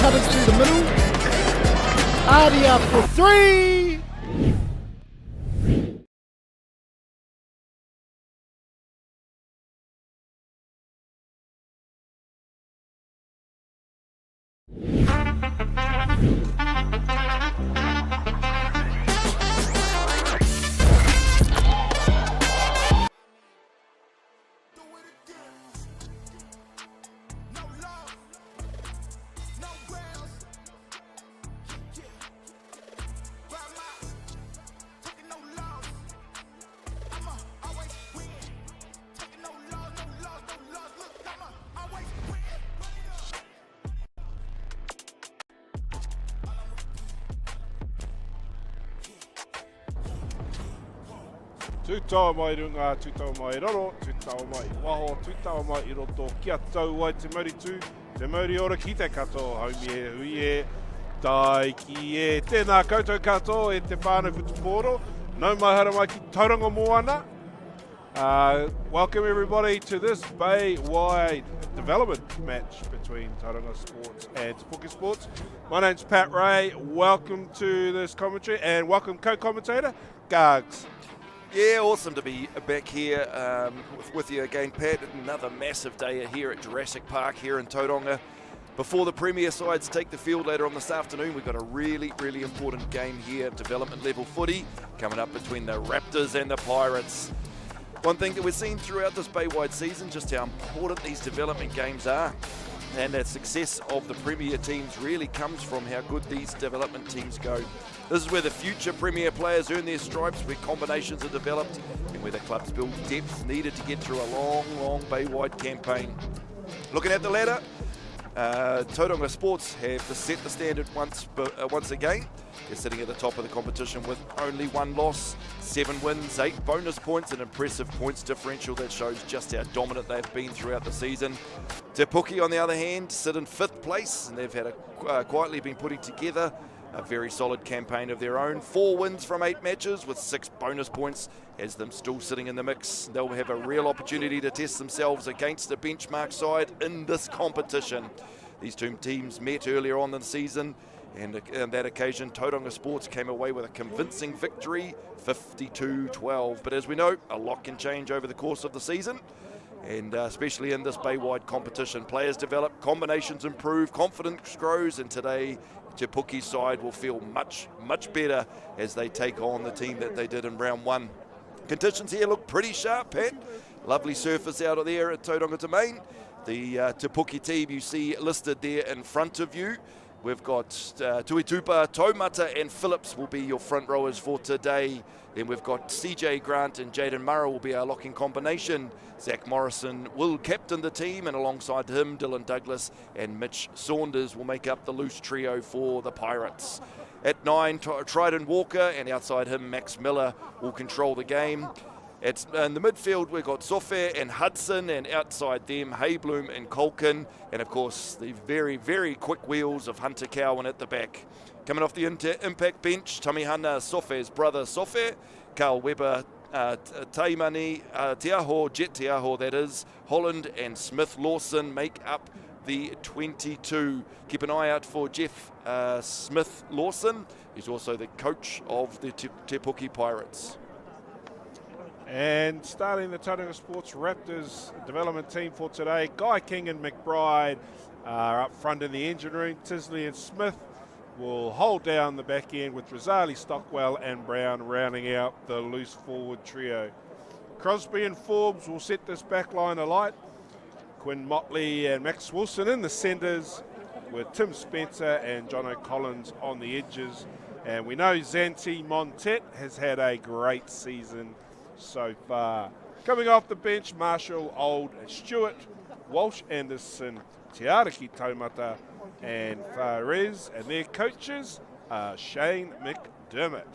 cutters through the middle. Artie up for three. Tūtau mai runga, tūtau mai roro, tūtau mai waho, tūtau mai i roto, kia tau wai te mauri tū, te mauri ora ki te kato, haumi e hui e, tai ki e, tēnā koutou kato e te whānau Futuporo, nau mai hara mai ki Tauranga Moana. Welcome everybody to this Baywide development match between Tauranga Sports and Te Puke Sports. My name's Pat Ray, welcome to this commentary and welcome co-commentator, Gargs. Yeah, awesome to be back here with you again, Pat. Another massive day here at Jurassic Park here in Tauranga. Before the Premier sides take the field later on this afternoon, we've got a really, really important game here, development level footy, coming up between the Raptors and the Pirates. One thing that we've seen throughout this Baywide season, just how important these development games are. And the success of the Premier teams really comes from how good these development teams go. This is where the future Premier players earn their stripes, where combinations are developed, and where the clubs build depth needed to get through a long, long Baywide campaign. Looking at the ladder, Tauranga Sports have set the standard once again. They're sitting at the top of the competition with only one loss, 7 wins, 8 bonus points, an impressive points differential that shows just how dominant they've been throughout the season. Te Puke, on the other hand, sit in 5th place, and they've had quietly been putting together a very solid campaign of their own. 4 wins from 8 matches with 6 bonus points has them still sitting in the mix. They'll have a real opportunity to test themselves against a benchmark side in this competition. These two teams met earlier on in the season, and on that occasion Tauranga Sports came away with a convincing victory, 52-12. But as we know, a lot can change over the course of the season, and especially in this Baywide competition. Players develop, combinations improve, confidence grows, and today Te Puke's side will feel much, much better as they take on the team that they did in round 1. Conditions here look pretty sharp, Pat. Lovely surface out of there at Tauranga Domain. The Te Puke team you see listed there in front of you. We've got Tuitupa, Taumata and Phillips will be your front rowers for today. Then we've got CJ Grant and Jaden Murray will be our locking combination. Zach Morrison will captain the team, and alongside him, Dylan Douglas and Mitch Saunders will make up the loose trio for the Pirates. At 9, Trident Walker, and outside him, Max Miller will control the game. In the midfield, we've got Sofer and Hudson, and outside them, Haybloom and Colkin, and of course, the very, very quick wheels of Hunter Cowan at the back. Coming off the impact bench, Tamihana Sofer's brother Sofer, Carl Weber, Taimani, Jet Te that is, Holland and Smith Lawson make up the 22. Keep an eye out for Jeff Smith Lawson. He's also the coach of the Te Puke Pirates. And starting the Tauranga Sports Raptors development team for today, Guy King and McBride are up front in the engine room. Tisley and Smith will hold down the back end with Rosali, Stockwell and Brown rounding out the loose forward trio. Crosby and Forbes will set this back line alight. Quinn Motley and Max Wilson in the centres, with Tim Spencer and Jono Collins on the edges. And we know Zanti Montet has had a great season so far. Coming off the bench, Marshall, Old, Stewart, Walsh, Anderson, Te Ariki Taumata and Fares, and their coaches are Shane McDermott.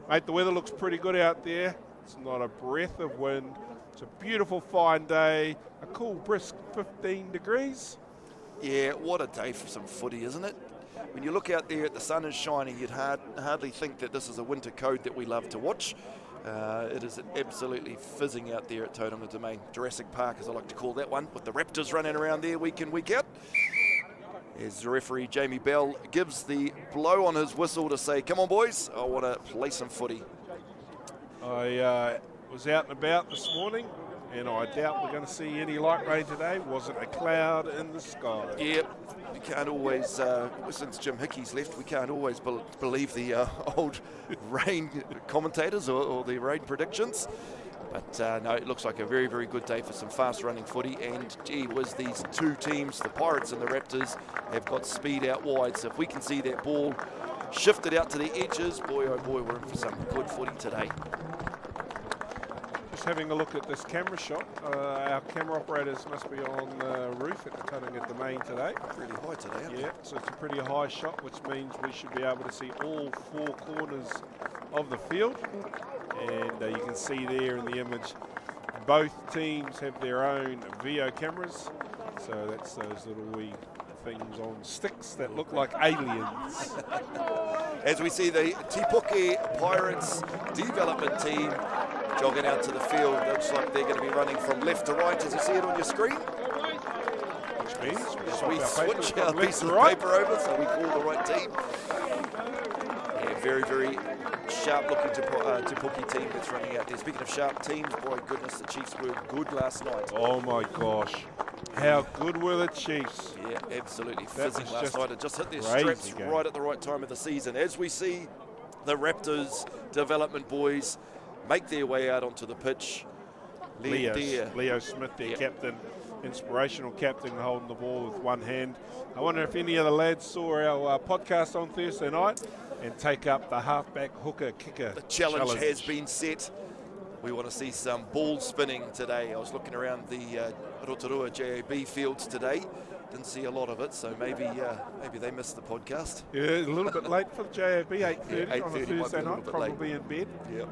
Mate, the weather looks pretty good out there. It's not a breath of wind. It's a beautiful fine day, a cool brisk 15 degrees. Yeah, what a day for some footy, isn't it? When you look out there, the sun is shining, you'd hardly think that this is a winter code that we love to watch. It is absolutely fizzing out there at Tauranga Domain. Jurassic Park, as I like to call that one, with the Raptors running around there week in, week out. As the referee, Jamie Bell, gives the blow on his whistle to say, come on, boys, I want to play some footy. I was out and about this morning, and I doubt we're going to see any light rain today. Wasn't a cloud in the sky. Yep, you can't always, since Jim Hickey's left, we can't always believe the old rain commentators or the rain predictions. But no, it looks like a very, very good day for some fast-running footy. And gee whiz, these two teams, the Pirates and the Raptors, have got speed out wide. So if we can see that ball shifted out to the edges, boy, oh boy, we're in for some good footy today. Just having a look at this camera shot. Our camera operators must be on the roof at the Tauranga Domain today. Really high today, aren't Yeah, so it's a pretty high shot, which means we should be able to see all four corners of the field. And you can see there in the image, both teams have their own VO cameras. So that's those little wee things on sticks that look like aliens. As we see the Te Puke Pirates development team jogging out to the field. Looks like they're going to be running from left to right, as you see it on your screen. Which means we switch our piece of right. paper over, so we call the right team. Yeah, very, very sharp-looking Te Puke team that's running out there. Speaking of sharp teams, boy, goodness, the Chiefs were good last night. Oh my gosh, how good were the Chiefs? Yeah, absolutely That fizzing was last just night. It just hit their crazy straps game. right at the right time of the season. As we see the Raptors development boys make their way out onto the pitch. Leo Smith, their captain, inspirational captain, holding the ball with one hand. I wonder if any of the lads saw our podcast on Thursday night and take up the halfback hooker kicker. The challenge has been set. We want to see some ball spinning today. I was looking around the Rotorua JAB fields today. Didn't see a lot of it, so maybe they missed the podcast. Yeah, a little bit late for the JAB, 8:30 on a 8:30 Thursday night, late. probably in bed. Yep.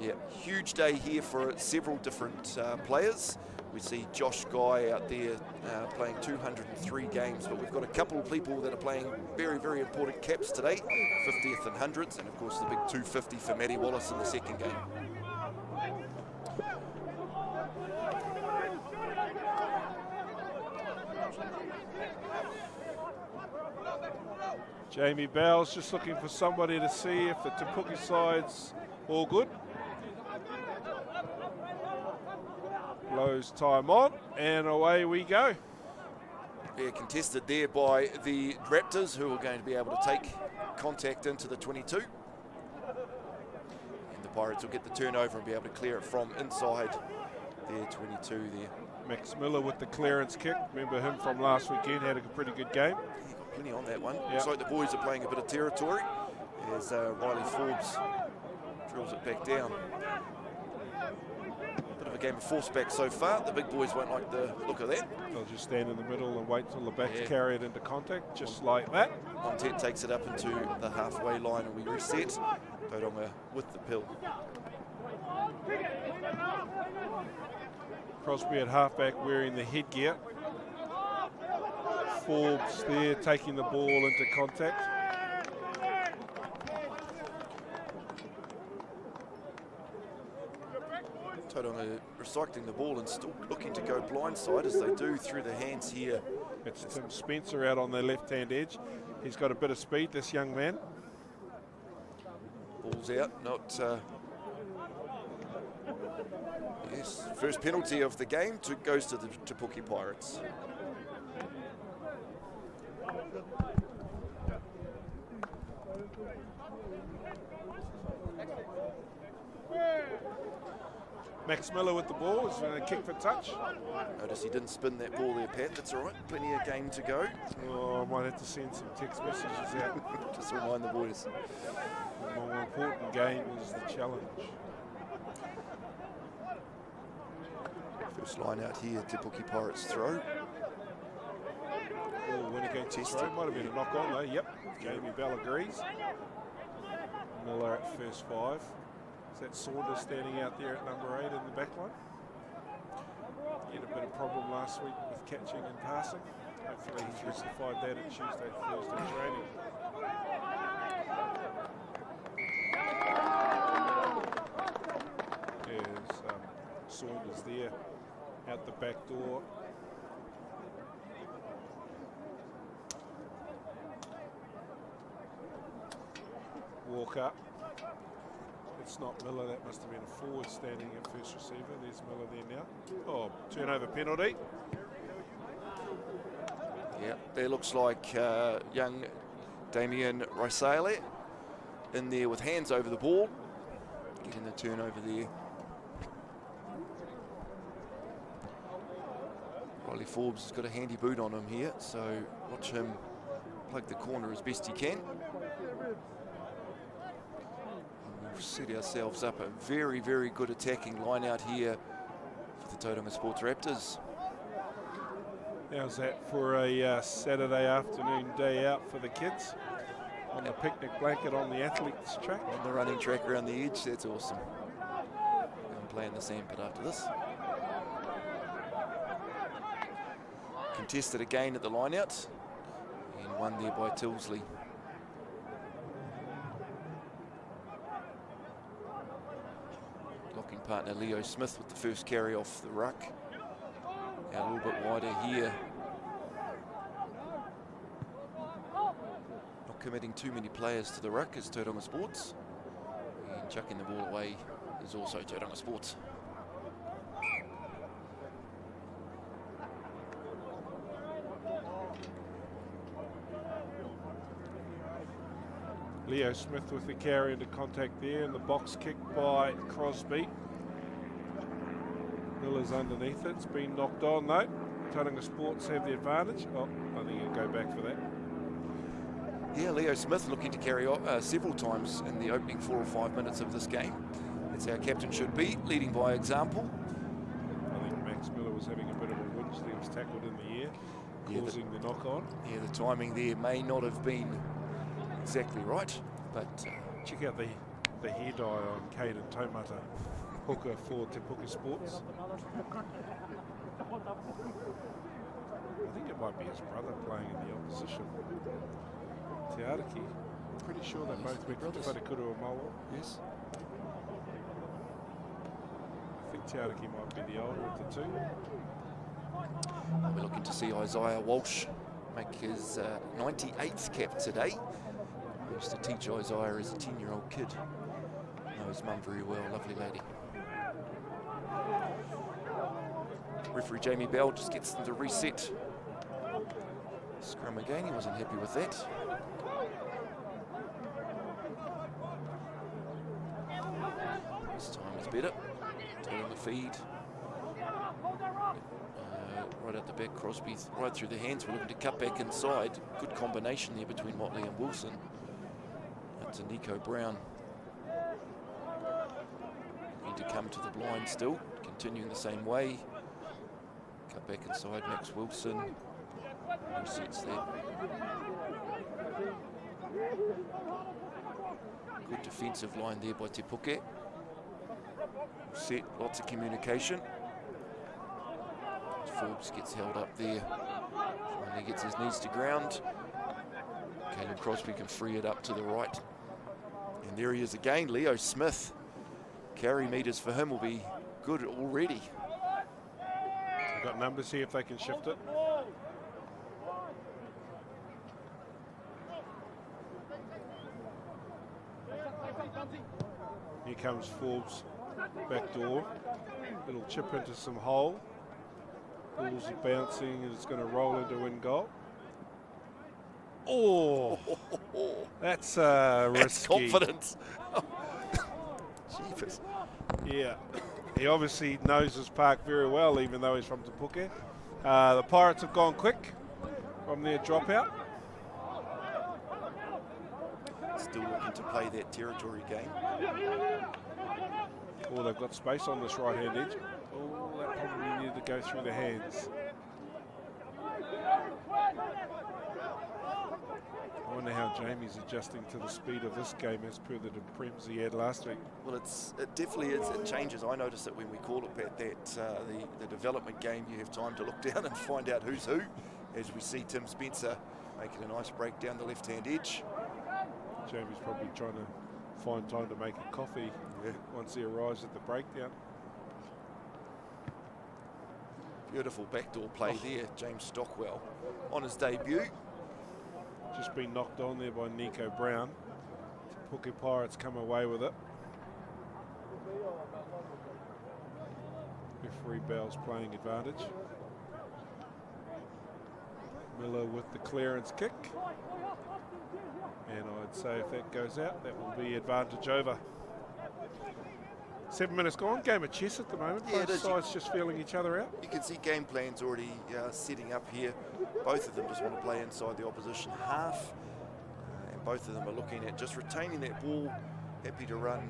Yeah, huge day here for several different players. We see Josh Guy out there playing 203 games, but we've got a couple of people that are playing very, very important caps today, 50th and 100s, and of course the big 250 for Matty Wallace in the second game. Jamie Bell's just looking for somebody to see if the Te Puke side's all good. Blows time on, and away we go. Yeah, contested there by the Raptors, who are going to be able to take contact into the 22. And the Pirates will get the turnover and be able to clear it from inside their 22 there. Max Miller with the clearance kick. Remember him from last weekend, had a pretty good game. He got plenty on that one. Yep. Looks like the boys are playing a bit of territory as Riley Forbes drills it back down. Bit of a game of force back so far. The big boys won't like the look of that. They'll just stand in the middle and wait till the backs carry it into contact, just like that. Montet takes it up into the halfway line and we reset. Tauranga with the pill. Crosby at halfback wearing the headgear. Forbes there taking the ball into contact. Tauranga recycling the ball and still looking to go blindside as they do through the hands here. It's Tim Spencer out on the left-hand edge. He's got a bit of speed, this young man. Ball's out, not... yes, first penalty of the game goes to the Te Puke Pirates. Max Miller with the ball is going to kick for touch. Notice he didn't spin that ball there, Pat. That's all right. Plenty of game to go. Oh, I might have to send some text messages out. Just remind the boys. The more important game is the challenge. First line out here, Te Puke Pirates throw. Oh, went against the throw. Might have been a knock on though. Yep. Jamie Bell agrees. Miller at first 5. Is that Saunders standing out there at number 8 in the back line? He had a bit of problem last week with catching and passing. Hopefully he's rectified that at Tuesday, Thursday training. There's Saunders there out the back door. walk up. It's not Miller, that must have been a forward standing at first receiver. There's Miller there now. Oh, turnover penalty. Yeah, there looks like young Damien Rysale in there with hands over the ball, getting the turnover there. Riley Forbes has got a handy boot on him here, so watch him plug the corner as best he can. We'll set ourselves up a very, very good attacking line out here for the Tauranga Sports Raptors. How's that for a Saturday afternoon day out for the kids? On the picnic blanket on the athletes track. On the running track around the edge, that's awesome. I'm playing the sandpit after this. Contested again at the line out, and won there by Tilsley. Locking partner Leo Smith with the first carry off the ruck. Now a little bit wider here. Not committing too many players to the ruck is Tauranga Sports. And chucking the ball away is also Tauranga Sports. Leo Smith with the carry into contact there, and the box kick by Crosby. Miller's underneath it. It's been knocked on though. Tauranga Sports have the advantage. Oh, I think he'll go back for that. Yeah, Leo Smith looking to carry on several times in the opening 4 or 5 minutes of this game. That's how captain should be, leading by example. I think Max Miller was having a bit of a whinge. He was tackled in the air, causing the knock on. Yeah, the timing there may not have been exactly right, but check out the hair dye on Caden Taumata, hooker for Te Puke Sports. I think it might be his brother playing in the opposition. Te Ariki. Pretty sure they both went to Wharekuru or Maua. yes. I think Te Ariki might be the older of the two. We're looking to see Isaiah Walsh make his 98th cap today. I used to teach Isaiah as a 10-year-old kid. Know his mum very well, lovely lady. Referee Jamie Bell just gets them to reset. Scrum again, he wasn't happy with that. This time is better. Turning the feed. Right at the back, Crosby right through the hands. We're looking to cut back inside. Good combination there between Motley and Wilson. That's a Nico Brown. Need to come to the blind still. Continuing the same way. Cut back inside, Max Wilson. Resets that. Good defensive line there by Te Puke. Set, lots of communication. Forbes gets held up there. Finally gets his knees to ground. Caelan Crosby can free it up to the right. And there he is again, Leo Smith. Carry meters for him will be good already. They've got numbers here if they can shift it. Here comes Forbes, back door. Little chip into some hole. Ball's bouncing and it's going to roll into in goal. Oh, that's risky. That's confidence. Jeepers. Yeah, he obviously knows his park very well, even though he's from Te Puke. The Pirates have gone quick from their dropout. Still looking to play that territory game. Oh, they've got space on this right-hand edge. Oh, that probably needed to go through the hands. I wonder how Jamie's adjusting to the speed of this game as per the prems he had last week. Well, it definitely is. It changes. I notice that when we call it, Pat, that the development game, you have time to look down and find out who's who. As we see Tim Spencer making a nice break down the left-hand edge. Jamie's probably trying to find time to make a coffee once he arrives at the breakdown. Beautiful backdoor play there, James Stockwell on his debut. Just been knocked on there by Nico Brown. Te Puke Pirates come away with it. Referee Bell's playing advantage. Miller with the clearance kick. And I'd say if that goes out, that will be advantage over. 7 minutes gone, game of chess at the moment. Yeah, both sides just feeling each other out. You can see game plans already setting up here. Both of them just want to play inside the opposition half. And both of them are looking at just retaining that ball, happy to run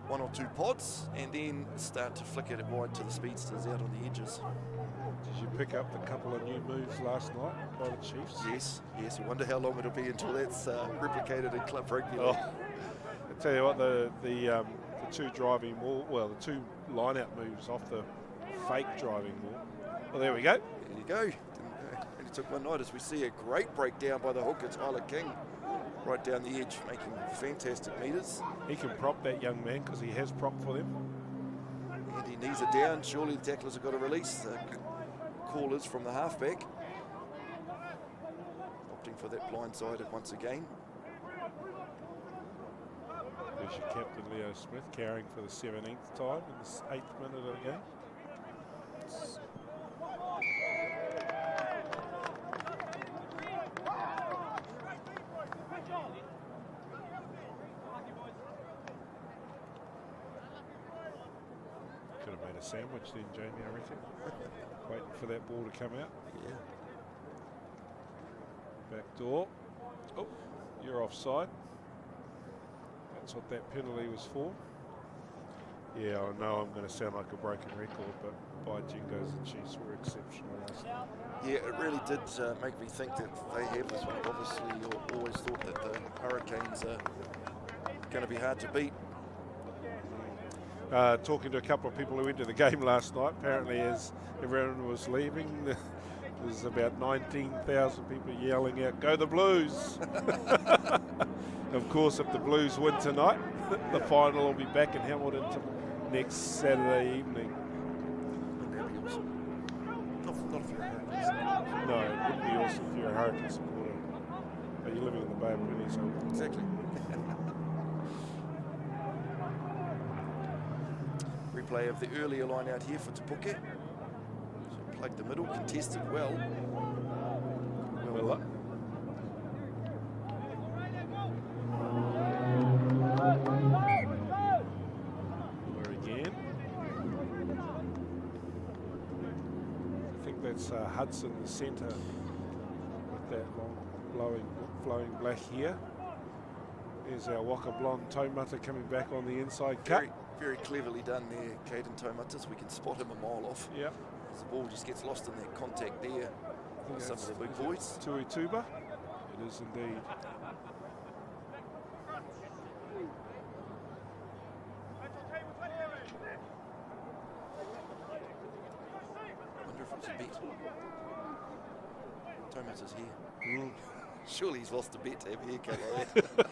1 or 2 pods and then start to flick it wide to the speedsters out on the edges. Did you pick up a couple of new moves last night by the Chiefs? Yes. I wonder how long it'll be until that's replicated in club rugby. Oh, I tell you what, the two driving ball, well, the two line-out moves off the fake driving ball. Well, there we go. There you go. Only took one night as we see a great breakdown by the hooker, Tyler King, right down the edge, making fantastic metres. He can prop that young man because he has prop for them. And he knees it down. Surely the tacklers have got to release. The call is from the halfback. Opting for that blindside once again. There's your captain, Leo Smith, carrying for the 17th time in the 8th minute of the game. Could have made a sandwich then, Jamie, I reckon. Waiting for that ball to come out. Yeah. Back door. Oh, you're offside. That's what that penalty was for. Yeah, I know I'm going to sound like a broken record, but by jingoes, the Chiefs were exceptional last night. Yeah, it really did make me think that they have this one. Obviously, you always thought that the Hurricanes are going to be hard to beat. Talking to a couple of people who went to the game last night, apparently as everyone was leaving, there's about 19,000 people yelling out, "Go the Blues!" Of course, if the Blues win tonight, the final will be back in Hamilton next Saturday evening. Wouldn't that be awesome? Not if you're a Hurricanes. No, it wouldn't be awesome if you're a Hurricane supporter. But you're living in the Bay of Plenty, so... Exactly. Replay of the earlier line out here for Te Puke. So plugged the middle, contested well. Miller. Again. I think that's Hudson, the centre, with that long, flowing black hair. There's our Waka Blonde Taumata coming back on the inside cut. Very cleverly done there, Caden Taumatas. We can spot him a mile off. Yeah. As the ball just gets lost in that contact there. Some of the big boys. Tui Tuba. It is indeed. I wonder if it's a bet. Taumatas here. Surely he's lost a bet to have a haircut like that.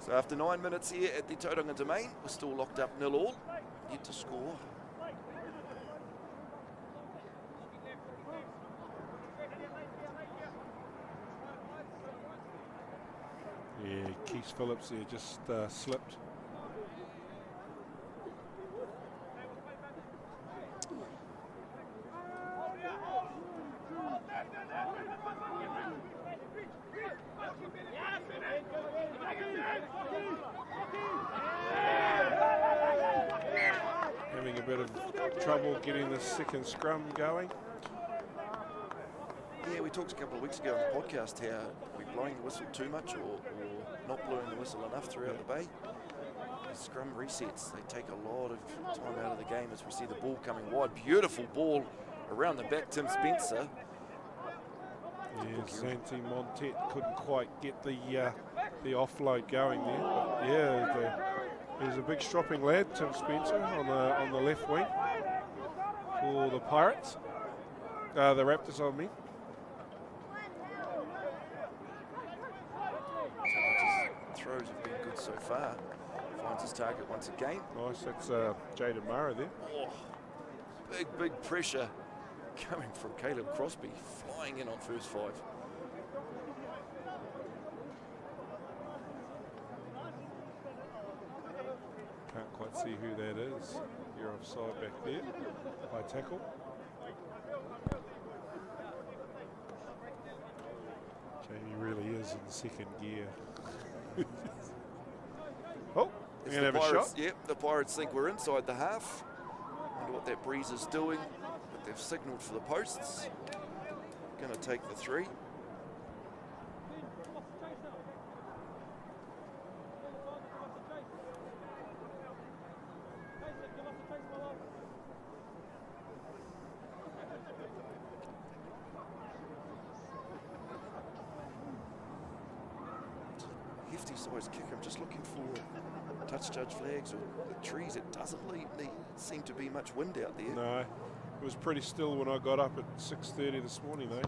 So after 9 minutes here at the Tauranga Domain, we're still locked up 0-0. Yet to score. Yeah, Keith Phillips there just slipped. Having a bit of trouble getting the second scrum going. Yeah, we talked a couple of weeks ago on the podcast how we're blowing the whistle too much or not blowing the whistle enough throughout the bay. The scrum resets, they take a lot of time out of the game as we see the ball coming wide. Beautiful ball around the back, Tim Spencer. Yeah, Santi Montet couldn't quite get the offload going there. But yeah, he's a big stropping lad, Tim Spencer, on the left wing for the Pirates. The Raptors, I mean. Throws have been good so far. Finds his target once again. Nice, that's Jaden Murray there. Oh, big pressure coming from Caleb Crosby, flying in on first 5. see who that is. You're offside back there. High tackle. Jamie really is in second gear. Oh, we're going to have a shot. Yep, the Pirates think we're inside the half. Wonder what that breeze is doing, but they've signalled for the posts. Going to take the 3. Hefty size kick. I'm just looking for touch judge flags or the trees. It doesn't seem to be much wind out there. No, it was pretty still when I got up at 6:30 this morning though.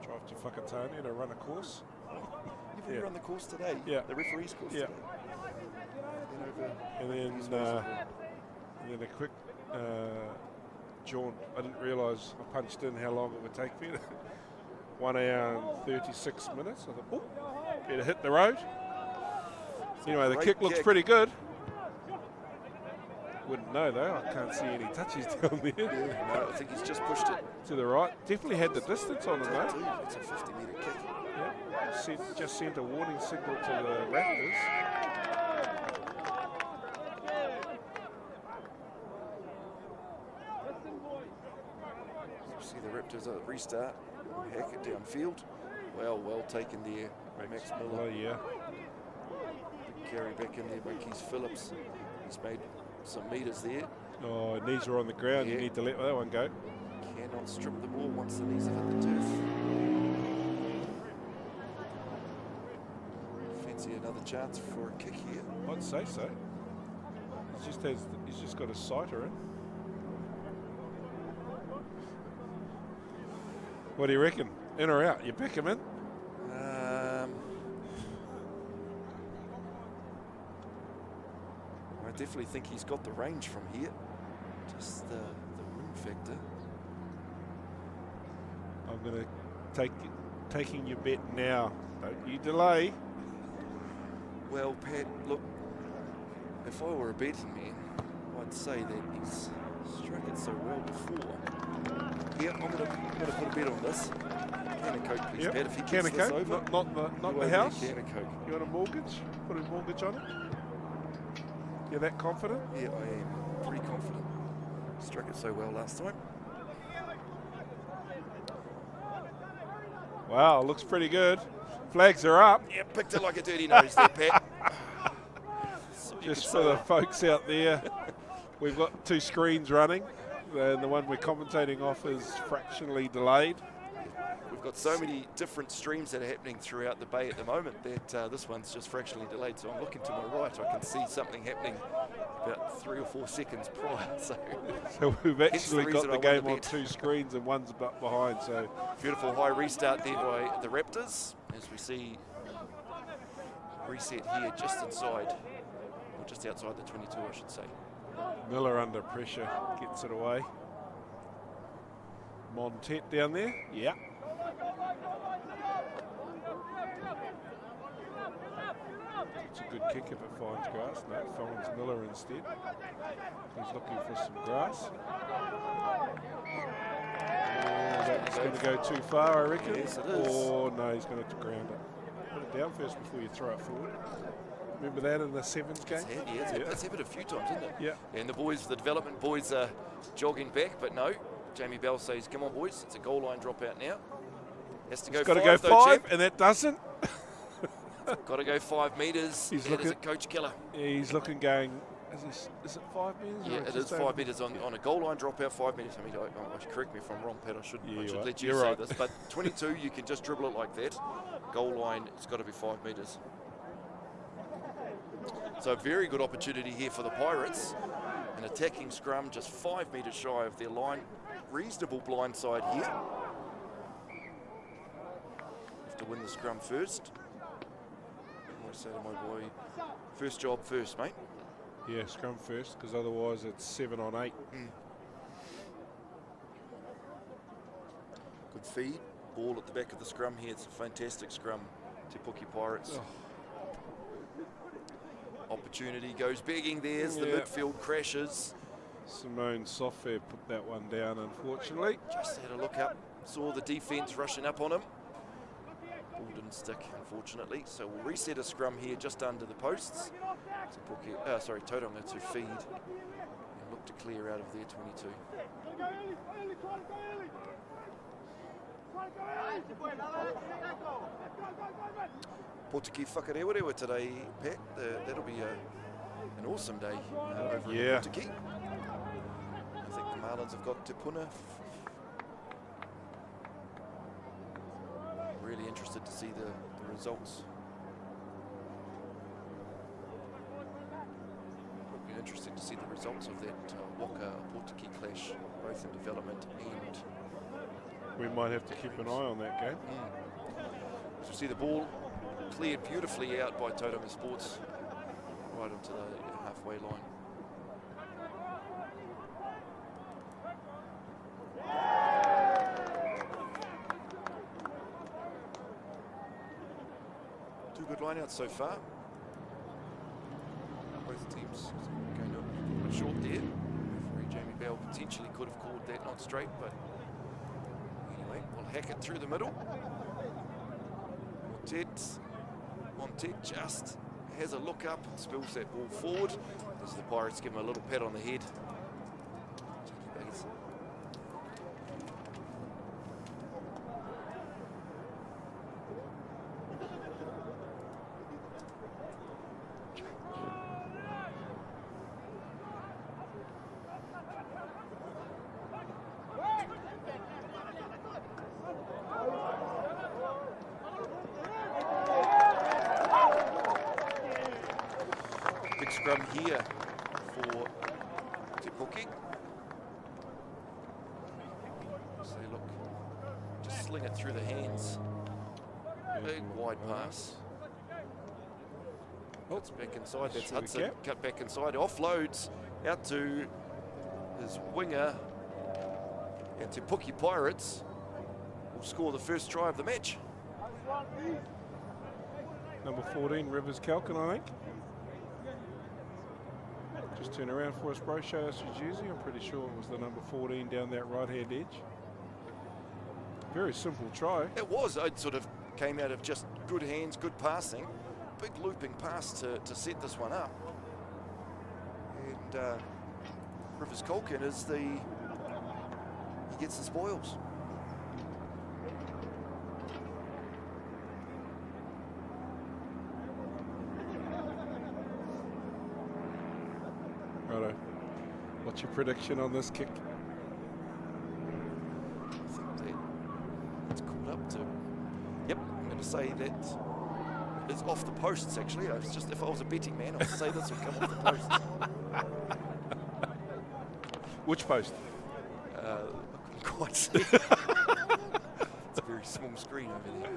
Drive to Whakatane to run a course. You've already run the course today? Yeah. The referee's course today? And then a quick jaunt. I didn't realise I punched in how long it would take me. 1 hour and 36 minutes. I thought, oh, better hit the road. Anyway, the kick looks pretty good. Wouldn't know though, I can't see any touches down there. No, I think he's just pushed it to the right. Definitely had the distance on him though. It's a 50-metre kick. Yeah, just sent a warning signal to the Raptors. See the Raptors at restart. Hack it downfield. Well taken there. Max Miller. Oh, yeah. Big carry back in there by Keith Phillips. He's made some metres there. Oh, knees are on the ground. Yeah. You need to let that one go. Cannot strip the ball once the knees have hit the turf. Fancy another chance for a kick here. I'd say so. He's just got a sighter in. What do you reckon? In or out? You pick him in? I definitely think he's got the range from here. Just the wind factor. I'm going to taking your bet now. Don't you delay. Well, Pat, look, if I were a betting man, I'd say that he's struck it so well before. Yeah, I'm gonna put a bet on this. Can of Coke, please, Yep. Pat. If he Can gets of this Coke, over, not the house. Can of Coke. You want a mortgage? Put a mortgage on it? You're that confident? Yeah, I am pretty confident. Struck it so well last time. Wow, looks pretty good. Flags are up. Yeah, picked it like a dirty nose there, Pat. Just for the folks out there, we've got 2 screens running. And the one we're commentating off is fractionally delayed. We've got so many different streams that are happening throughout the bay at the moment that this one's just fractionally delayed. So I'm looking to my right, I can see something happening about 3 or 4 seconds prior. So we've actually got the game on bet. 2 screens and one's behind. So beautiful high restart there by the Raptors as we see reset here just inside, or just outside the 22, I should say. Miller under pressure, gets it away. Montet down there, yeah. It's a good kick if it finds grass. No, it finds Miller instead. He's looking for some grass. Oh, that's going to go too far, I reckon. Yes, it is. Oh, no, he's going to ground it. Put it down first before you throw it forward. Remember that in the Sevens game? It's happened a few times, isn't it? Yeah. And the boys, the development boys are jogging back, but no. Jamie Bell says, come on, boys. It's a goal line dropout now. Has to go 5, got to go 5, and that doesn't. Got to go 5 metres. That is a coach killer. Yeah, he's looking going, is it 5 metres? Yeah, it is 5 metres on a goal line dropout, 5 metres. I mean, correct me if I'm wrong, Pat. I should let you say this. But 22, you can just dribble it like that. Goal line, it's got to be 5 metres. So very good opportunity here for the Pirates. An attacking scrum just 5 metres shy of their line. Reasonable blind side here. Have to win the scrum first. I always say to my boy, first job first, mate. Yeah, scrum first, because otherwise it's 7 on 8. Good feed. Ball at the back of the scrum here. It's a fantastic scrum. Te Puke Pirates. opportunity, goes begging. There's the midfield crashes. Simone Software put that one down, unfortunately. Just had a look up, saw the defence rushing up on him. Ball didn't stick, unfortunately. So we'll reset a scrum here just under the posts. Tauranga to feed and look to clear out of their 22. Portuki whakarewarewa today, Pat. That'll be an awesome day over in Portuki. I think the Marlins have got Te Puna. Really interested to see the results. Would be interested to see the results of that Waka Portuki clash, both in development and. We might have to keep an eye on that game. So see the ball cleared beautifully out by Tauranga Sports, right onto the halfway line. Two good lineouts so far. Both teams going a bit short there. Referee Jamie Bell potentially could have called that not straight, but anyway, we'll hack it through the middle. Montet just has a look up, spills that ball forward. As the Pirates give him a little pat on the head. Scrum here for Te Puke. So look, just sling it through the hands. Big wide pass. Cuts back inside. That's Hudson. Cut back inside. Offloads out to his winger. And Te Puke Pirates will score the first try of the match. Number 14, Rivers Kalkin, I think. Just turn around for us, bro. Show us your jersey. I'm pretty sure it was the number 14 down that right-hand edge. Very simple try. It was. It sort of came out of just good hands, good passing. Big looping pass to set this one up. And Rivers Kalkin is he gets the spoils. Righto. What's your prediction on this kick? I think that it's caught up to. Yep, I'm going to say that it's off the posts. Actually, I was just if I was a betting man, I'd say this would come off the posts. Which post? I couldn't quite see. It's a very small screen over there.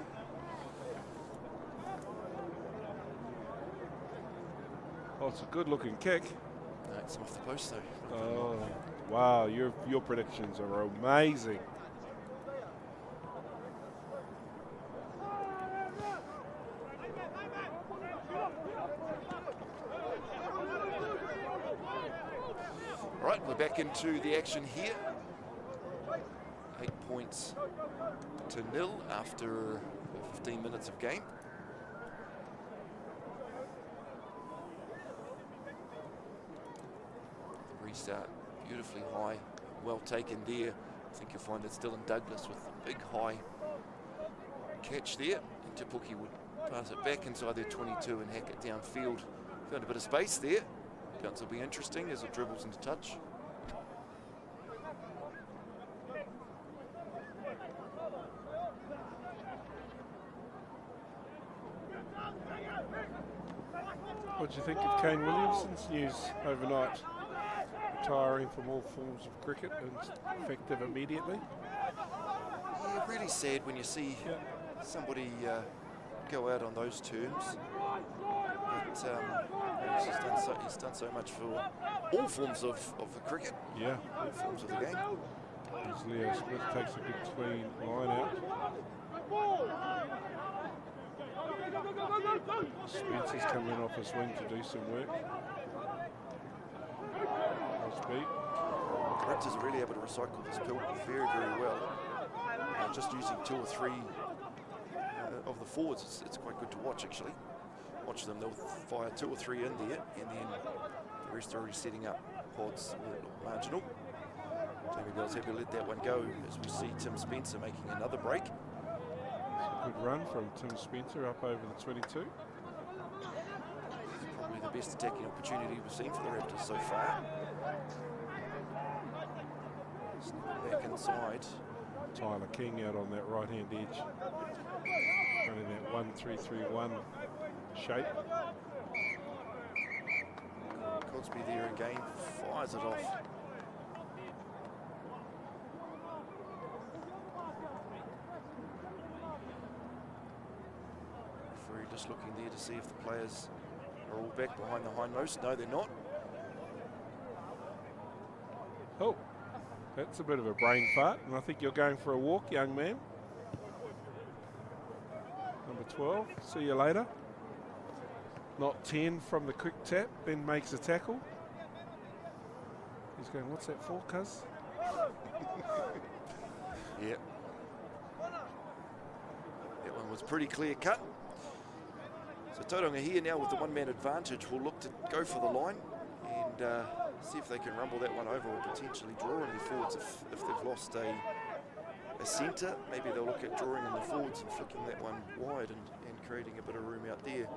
Oh, it's a good-looking kick. No, it's off the post though. Oh, wow! Your predictions are amazing. All right, we're back into the action here. 8 points to 0 after 15 minutes of game. Restart beautifully high, well taken there. I think you'll find that still in Douglas with the big high catch there. And Te Puke would pass it back inside their 22 and hack it downfield. Found a bit of space there. Counts will be interesting as it dribbles into touch. What do you think of Kane Williamson's news overnight? Retiring from all forms of cricket and effective immediately. Yeah, really sad when you see somebody go out on those terms. But he's done so much for all forms of the cricket. Yeah. All forms of the game. As Leo Smith takes a good clean line out. Spencer's coming off his wing to do some work. Nice beat. The Raptors are really able to recycle this pill very, very well. Just using 2 or 3 of the forwards, it's quite good to watch actually. Watch them, they'll fire 2 or 3 in there, and then the rest are already setting up pods marginal. Jamie Bell's happy to let that one go as we see Tim Spencer making another break. Good run from Tim Spencer up over the 22. Probably the best attacking opportunity we've seen for the Raptors so far. Snap back inside. Tyler King out on that right-hand edge. Running that 1-3-3-1 shape. Cosby there again, fires it off. Referee just looking there to see if the players are all back behind the hindmost. No, they're not. Oh, that's a bit of a brain fart, and I think you're going for a walk, young man. Number 12, see you later. Not 10 from the quick tap, then makes a tackle. He's going, what's that for, cuz? Yeah. That one was pretty clear cut. So Tauranga here now with the 1-man advantage will look to go for the line and see if they can rumble that one over or potentially draw in the forwards if they've lost a centre. Maybe they'll look at drawing in the forwards and flicking that one wide and creating a bit of room out there.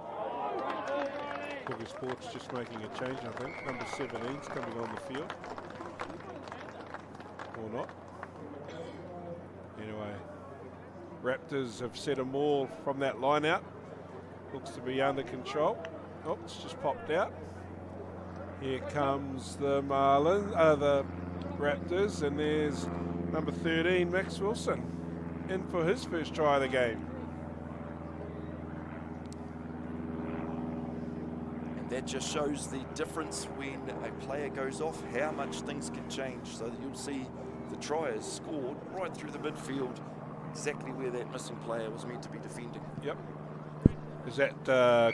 Tauranga Sports just making a change, I think. Number 17's coming on the field. Or not. Anyway, Raptors have set a maul from that line out. Looks to be under control. Oh, it's just popped out. Here comes the the Raptors, and there's number 13, Max Wilson, in for his first try of the game. And that just shows the difference when a player goes off, how much things can change. So that you'll see the try is scored right through the midfield, exactly where that missing player was meant to be defending. Yep. Is that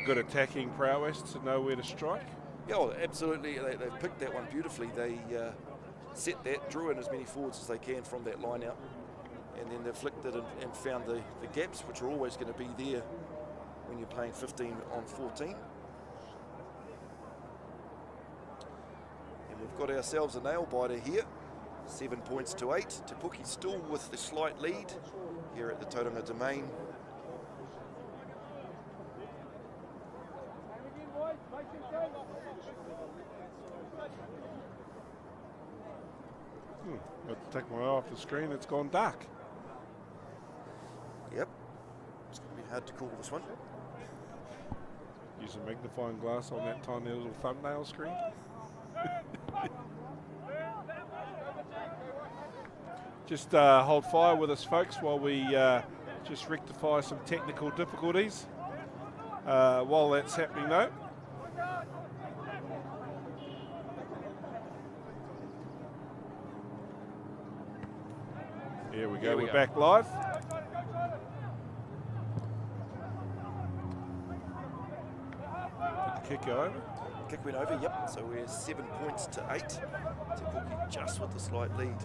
good attacking prowess to know where to strike? Yeah, well, absolutely. They've picked that one beautifully. They set that, drew in as many forwards as they can from that line out, and then they've flicked it and found the gaps, which are always going to be there when you're playing 15 on 14. And we've got ourselves a nail biter here, 7 points to 8. Te Puke still with the slight lead here at the Tauranga Domain. Got to take my eye off the screen, it's gone dark. Yep, it's going to be hard to call this one. Use a magnifying glass on that tiny little thumbnail screen. Just hold fire with us, folks, while we just rectify some technical difficulties. While that's happening, though. Here we go, we're back live. Did the kick go over? Kick went over, yep. So we're 7 points to 8. Te Puke just with the slight lead.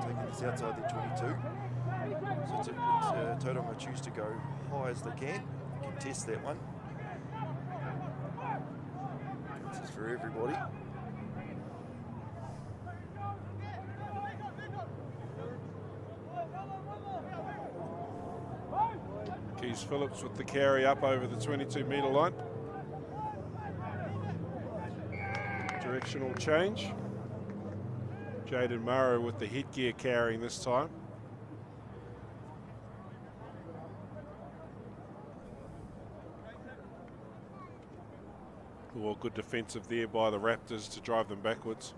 Taking this outside the 22. So Tauranga choose to go high as they can. Contest that one. This is for everybody. Keys Phillips with the carry up over the 22-metre line. Directional change. Jaden Murrow with the headgear carrying this time. Well, good defensive there by the Raptors to drive them backwards.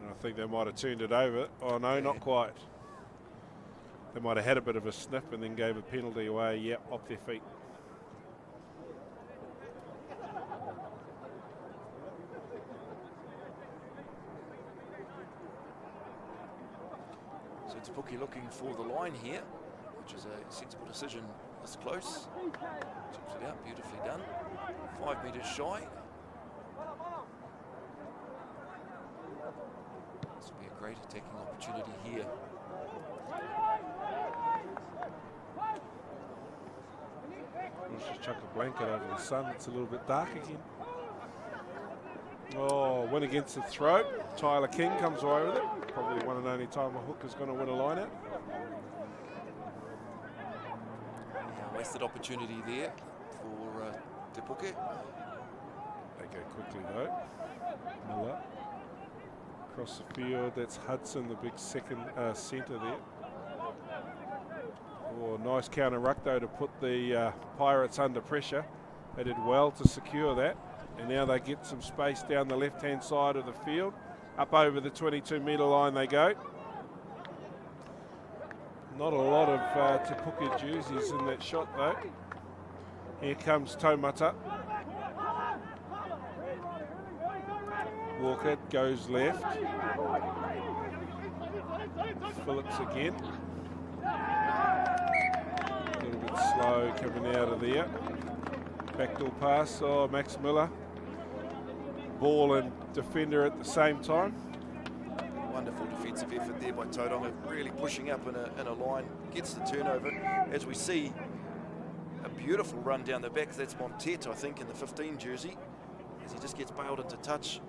And I think they might have turned it over. Oh no, not quite. They might have had a bit of a sniff and then gave a penalty away. Yep, off their feet. So Te Puke looking for the line here, which is a sensible decision this close. Chips it out, beautifully done. 5 metres shy. This will be a great attacking opportunity here. Let's just chuck a blanket over the sun. It's a little bit dark again. Oh, win against the throat. Tyler King comes away with it. Probably one and only time a hooker's going to win a line out. Wasted opportunity there for Te Puke. They go quickly though. Miller. Across the field, that's Hudson, the big second centre there. Oh, nice counter ruck though to put the Pirates under pressure. They did well to secure that. And now they get some space down the left-hand side of the field. Up over the 22-metre line they go. Not a lot of Te Puke jerseys in that shot though. Here comes Taumata. Walker goes left. Phillips again. A little bit slow coming out of there. Backdoor pass, oh, Max Miller. Ball and defender at the same time. Wonderful defensive effort there by Tauranga, really pushing up in a line, gets the turnover. As we see, a beautiful run down the back. That's Montet, I think, in the 15 jersey, as he just gets bailed into touch.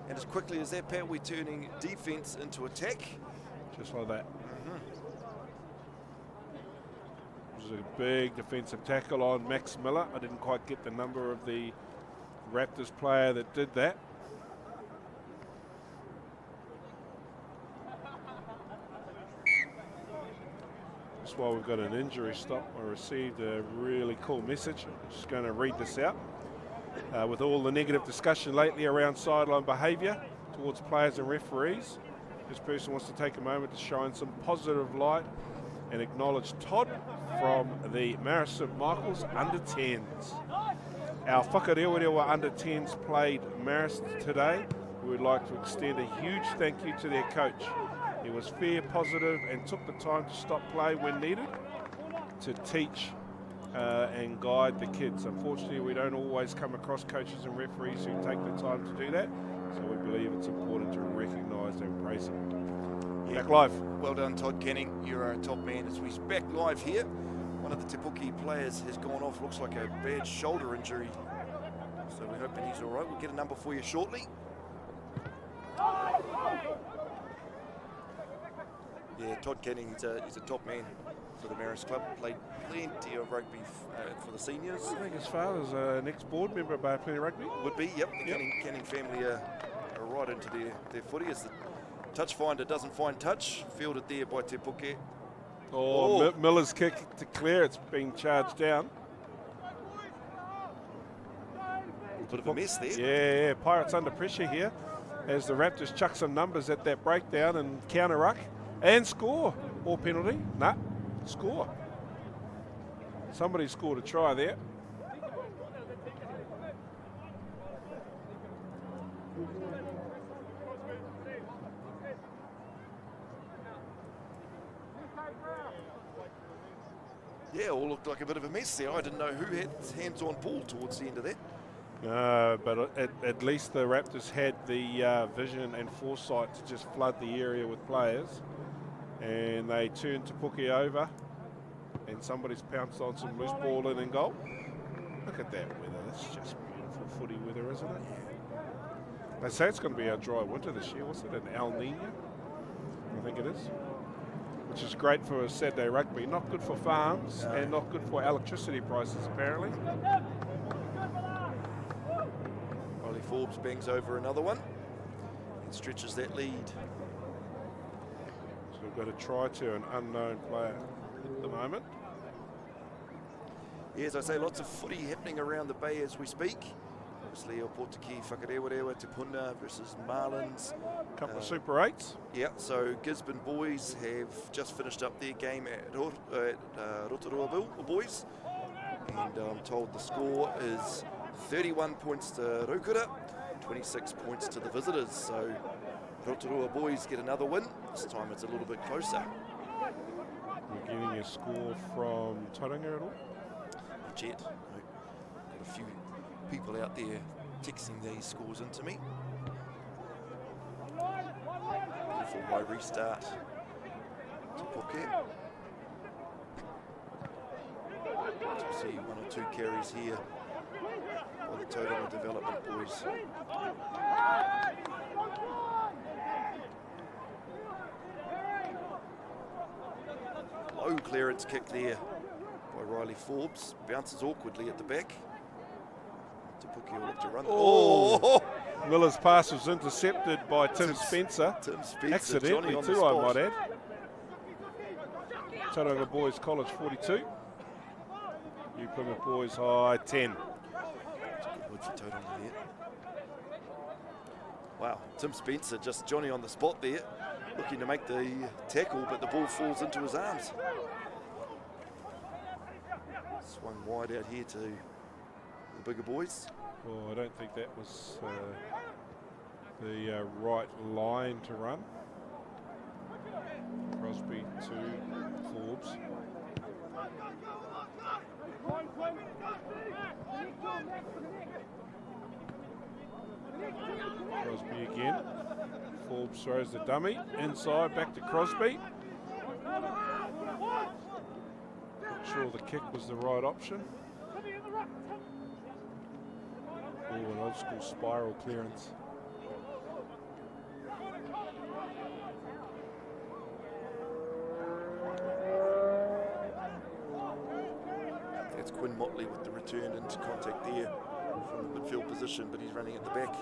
And as quickly as that, Pat, we're turning defense into attack. Just like that. It was a big defensive tackle on Max Miller. I didn't quite get the number of the Raptors player that did that. Just while we've got an injury stop, I received a really cool message. I'm just going to read this out. With all the negative discussion lately around sideline behaviour towards players and referees, this person wants to take a moment to shine some positive light and acknowledge Todd from the Maris St Michael's under-10s. Our whakarewarewa under-10s played Maris today. We would like to extend a huge thank you to their coach. He was fair, positive, and took the time to stop play when needed to teach and guide the kids. Unfortunately, we don't always come across coaches and referees who take the time to do that, so we believe it's important to recognise and praise them. Back live. Well done, Todd Canning. You're a top man. As we're back live here, one of the Te Puke players has gone off. Looks like a bad shoulder injury. So we're hoping he's all right. We'll get a number for you shortly. Yeah, Todd Canning, he's a top man for the Maris Club. Played plenty of rugby for the seniors. I think his father's an ex-board member by plenty of rugby. Would be, yep. The Canning family are right into their footy as the touch finder doesn't find touch. Fielded there by Te Puke. Oh. Miller's kick to clear. It's being charged down. Bit of a mess there. Yeah, Pirates under pressure here as the Raptors chuck some numbers at that breakdown and counter ruck and score. Or penalty. Nah, score. Somebody scored a try there. Yeah, all looked like a bit of a mess there. I didn't know who had hands-on ball towards the end of that. But at least the Raptors had the vision and foresight to just flood the area with players, and they turned Te Puke over, and somebody's pounced on some loose ball in goal. Look at that weather. That's just beautiful footy weather, isn't it? They say it's going to be a dry winter this year. What's it, an El Nino? I think it is. Which is great for Saturday rugby. Not good for farms and not good for electricity prices, apparently. Ollie Forbes bangs over another one and stretches that lead. So we've got a try to an unknown player at the moment. Yeah, as I say, lots of footy happening around the bay as we speak. Obviously, Opotiki, Whakarewarewa, Te Puna versus Marlins. Couple of Super 8s. Yeah, so Gisborne boys have just finished up their game at Rotorua boys. And I'm told the score is 31 points to Raukura, 26 points to the visitors. So Rotorua boys get another win. This time it's a little bit closer. You're getting a score from Tauranga at all? Not yet. No. Got a few people out there texting these scores into me. Beautiful high restart. Te Puke. So see 1 or 2 carries here by the Tauranga development boys. Low clearance kick there by Riley Forbes. Bounces awkwardly at the back. Te Puke will look to run. Oh! Miller's pass was intercepted by Tim Spencer. Tim Spencer, accidentally Johnny on the too, I spot. might add. Tauranga Boys College 42. New Plymouth Boys High 10. That's a good win for Tauranga there. Wow, Tim Spencer, just Johnny on the spot there, looking to make the tackle, but the ball falls into his arms. Swung wide out here to the bigger boys. Oh, I don't think that was the right line to run. Crosby to Forbes. Crosby again. Forbes throws the dummy inside, back to Crosby. Not sure the kick was the right option. Oh, an old school spiral clearance. That's Quinn Motley with the return into contact there from the midfield position, but he's running at the back.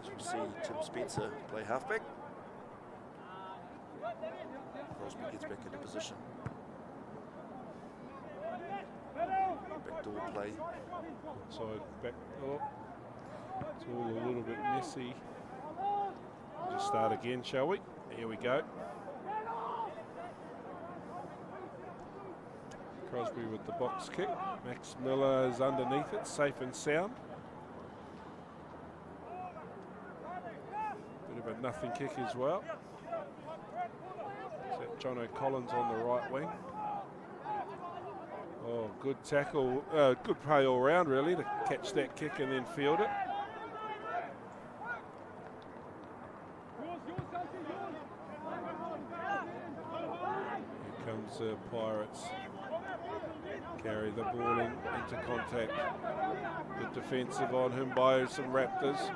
As we see Tim Spencer play halfback. Crosby gets back into position. Backdoor play. Side back. Oh, it's all a little bit messy. We'll just start again, shall we? Here we go. Crosby with the box kick. Max Miller is underneath it, safe and sound. Bit of a nothing kick as well. Is that John O'Collins on the right wing? Oh, good tackle, good play all round really to catch that kick and then field it. Here comes the Pirates. Carry the ball into contact. Good defensive on him by some Raptors.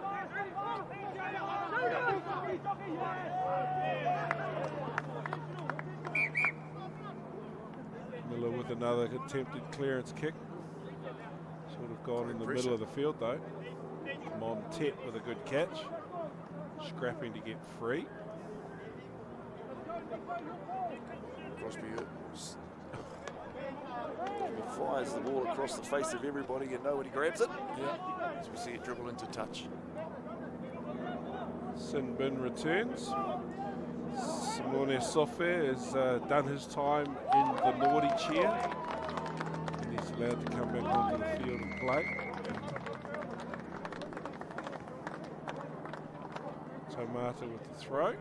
Miller with another attempted clearance kick. Sort of gone in the middle of the field though. Montet with a good catch. Scrapping to get free. Crosby fires the ball across the face of everybody and nobody grabs it. Yeah. As we see it dribble into touch. Sin Bin returns. Simone Sofe has done his time in the naughty chair. And he's allowed to come back onto the field and play. Tomata with the throw.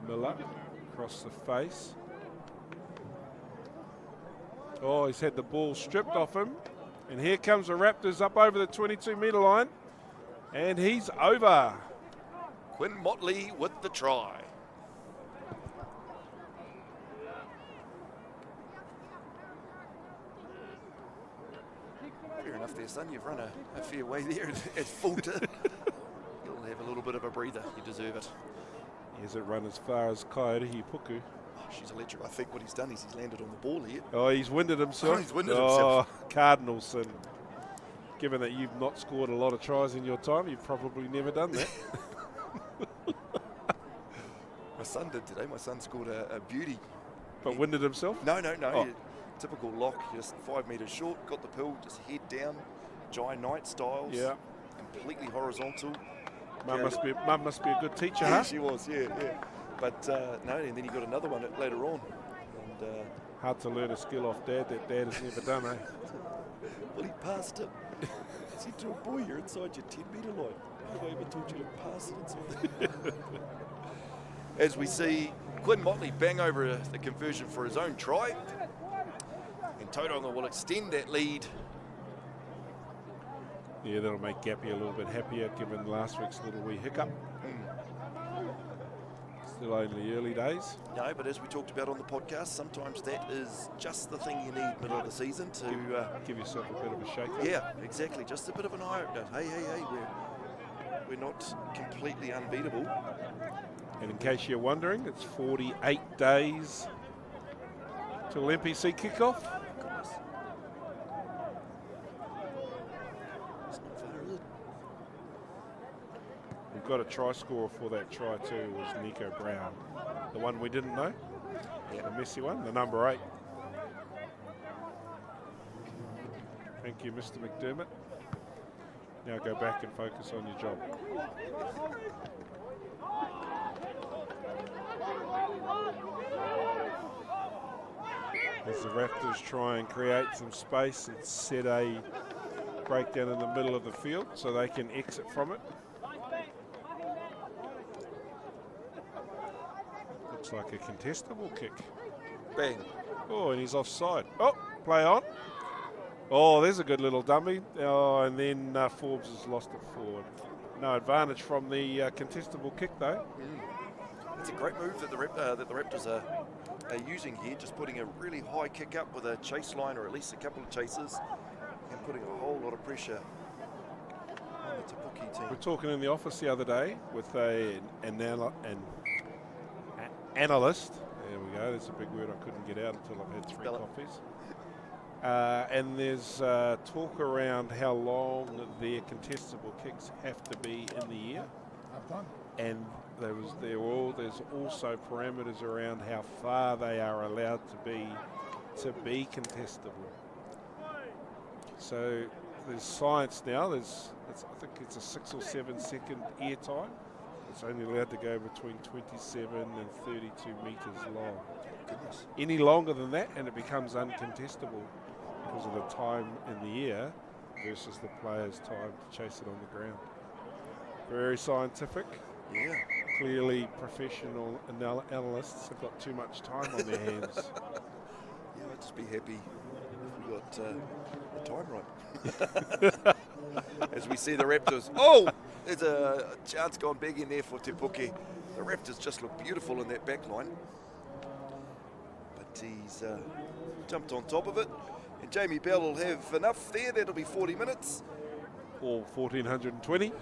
Miller across the face. Oh, he's had the ball stripped off him. And here comes the Raptors up over the 22-metre line. And he's over. Quinn Motley with the try. Fair enough there, son. You've run a fair way there at Fulton. You'll have a little bit of a breather. You deserve it. He hasn't run as far as Kairihi Puku. Oh, she's electric. I think what he's done is he's landed on the ball here. Oh, he's winded himself. Oh, he's winded himself. Cardinalson. Given that you've not scored a lot of tries in your time, you've probably never done that. My son did today. My son scored a beauty. But winded himself? No. Oh. Typical lock, just 5 metres short, got the pill, just head down, Jai Knight styles. Yeah. Completely horizontal. Mum must be a good teacher, Yeah, huh? she was, yeah. But no, and then he got another one later on. And, hard to learn a skill off Dad that Dad has never done, eh? well, he passed it. said to him, boy, you're inside your 10-metre line. Have I ever told you to pass it inside? As we see Quinn Motley bang over the conversion for his own try. And Tauranga will extend that lead. Yeah, that'll make Gappy a little bit happier given last week's little wee hiccup. Still only early days. No, but as we talked about on the podcast, sometimes that is just the thing you need middle of the season to give yourself a bit of a shake. Yeah, exactly. Just a bit of an eye-opener. Hey, we're not completely unbeatable. And in case you're wondering, it's 48 days till NPC kickoff. Goodness. It's not far, is it? We've got a try scorer for that try too. It was Nico Brown. The one we didn't know. Yeah. The messy one, the number 8. Thank you, Mr. McDermott. Now go back and focus on your job. As the Raptors try and create some space and set a breakdown in the middle of the field so they can exit from it. Looks like a contestable kick. Bang. Oh, and he's offside. Oh, play on. Oh, there's a good little dummy. Oh, and then Forbes has lost it forward. No advantage from the contestable kick, though. It's a great move that the Raptors are using here, just putting a really high kick up with a chase line or at least a couple of chases and putting a whole lot of pressure on the Te Puke team. We're talking in the office the other day with an analyst. There we go. That's a big word I couldn't get out until I've had 3 coffees. And there's talk around how long their contestable kicks have to be in the year. And there's also parameters around how far they are allowed to be contestable. So there's science now. I think it's a 6 or 7 second air time. It's only allowed to go between 27 and 32 meters long. Goodness. Any longer than that and it becomes uncontestable because of the time in the air versus the player's time to chase it on the ground. Very scientific. Yeah. Clearly professional analysts have got too much time on their hands. Yeah, I'd just be happy if we got the time right. As we see the Raptors. Oh, there's a chance gone big in there for Te Puke. The Raptors just look beautiful in that back line. But he's jumped on top of it. And Jamie Bell will have enough there. That'll be 40 minutes. Or 1420.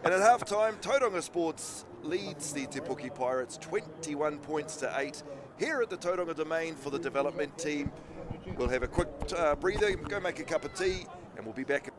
And at half-time, Tauranga Sports leads the Te Puke Pirates 21 points to 8 here at the Tauranga Domain for the development team. We'll have a quick breather, go make a cup of tea, and we'll be back.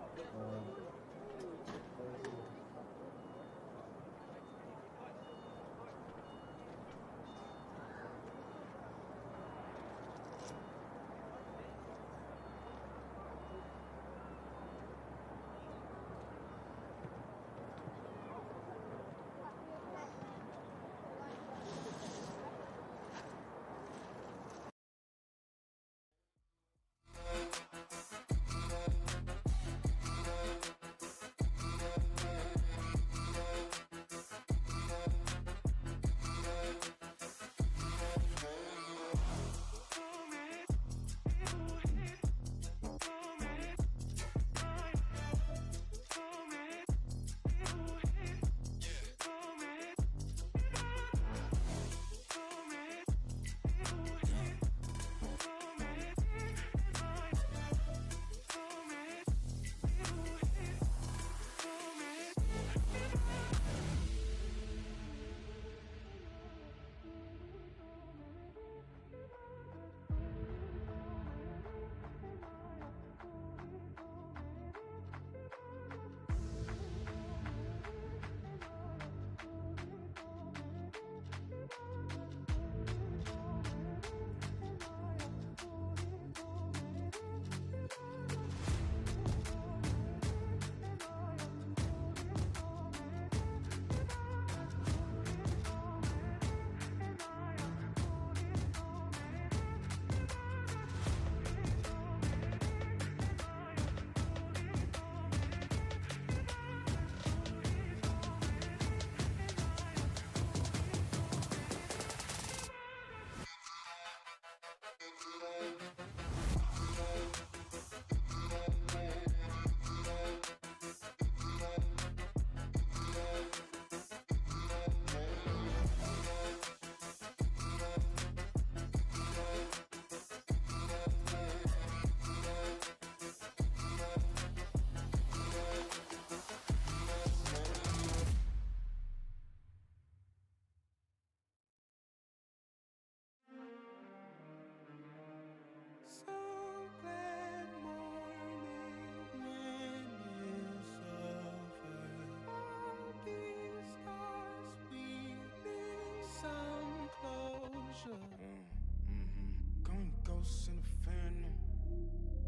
ghosts in the phantom.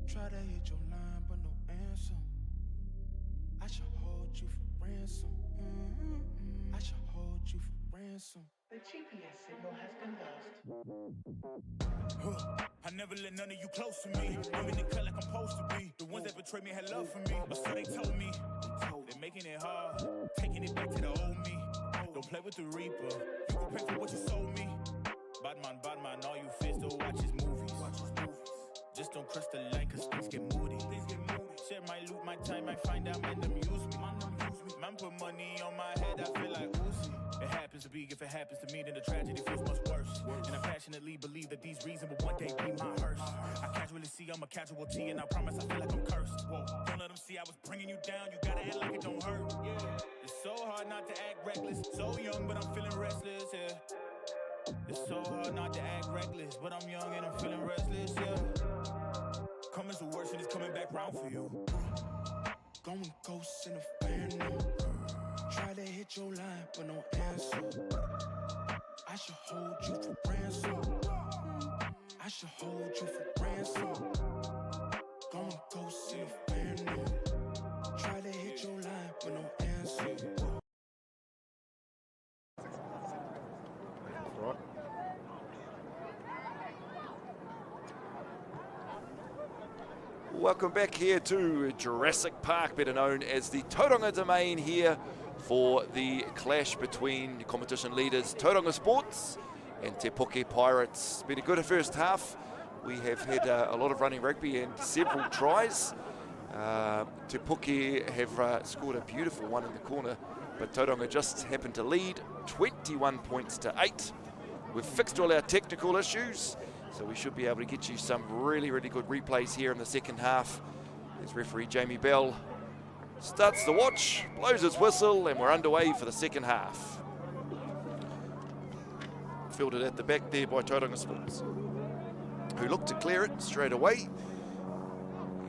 Try to hit your line, but no answer. I should hold you for ransom. I should hold you for ransom. The GPS signal has been lost. I never let none of you close to me. I'm in the cut like I'm supposed to be. The ones that betrayed me had love for me, but so they told me. They're making it hard, taking it back to the old me. Don't play with the Reaper. You can pay for what you sold me. Bad man, all you fears to watch his movies. Just don't cross the line, cause things get moody. Share my loot, my time, I find out, man, them use me. Man put money on my head, I feel like Uzi. It happens to be, if it happens to me, then the tragedy feels much worse. And I passionately believe that these reasons will one day be my hearse. I casually see I'm a casualty, and I promise I feel like I'm cursed. Whoa, don't let them see I was bringing you down, you gotta act like it don't hurt. Yeah. It's so hard not to act reckless, so young, but I'm feeling restless, yeah. It's so hard not to act reckless, but I'm young and I'm feeling restless, yeah. Coming to worse and it's coming back round for you. Going ghosts in the phantom. Try to hit your line, but no answer. I should hold you for ransom. I should hold you for ransom. Going ghosts in the phantom. Try to hit your line, but no answer. Right. Welcome back here to Jurassic Park, better known as the Tauranga Domain, here for the clash between competition leaders Tauranga Sports and Te Puke Pirates. It's been a good first half. We have had a lot of running rugby and several tries. Te Puke have scored a beautiful one in the corner, but Tauranga just happened to lead 21 points to 8. We've fixed all our technical issues, so we should be able to get you some really, really good replays here in the second half. As referee Jamie Bell starts the watch, blows his whistle, and we're underway for the second half. Fielded at the back there by Tauranga Sports, who look to clear it straight away.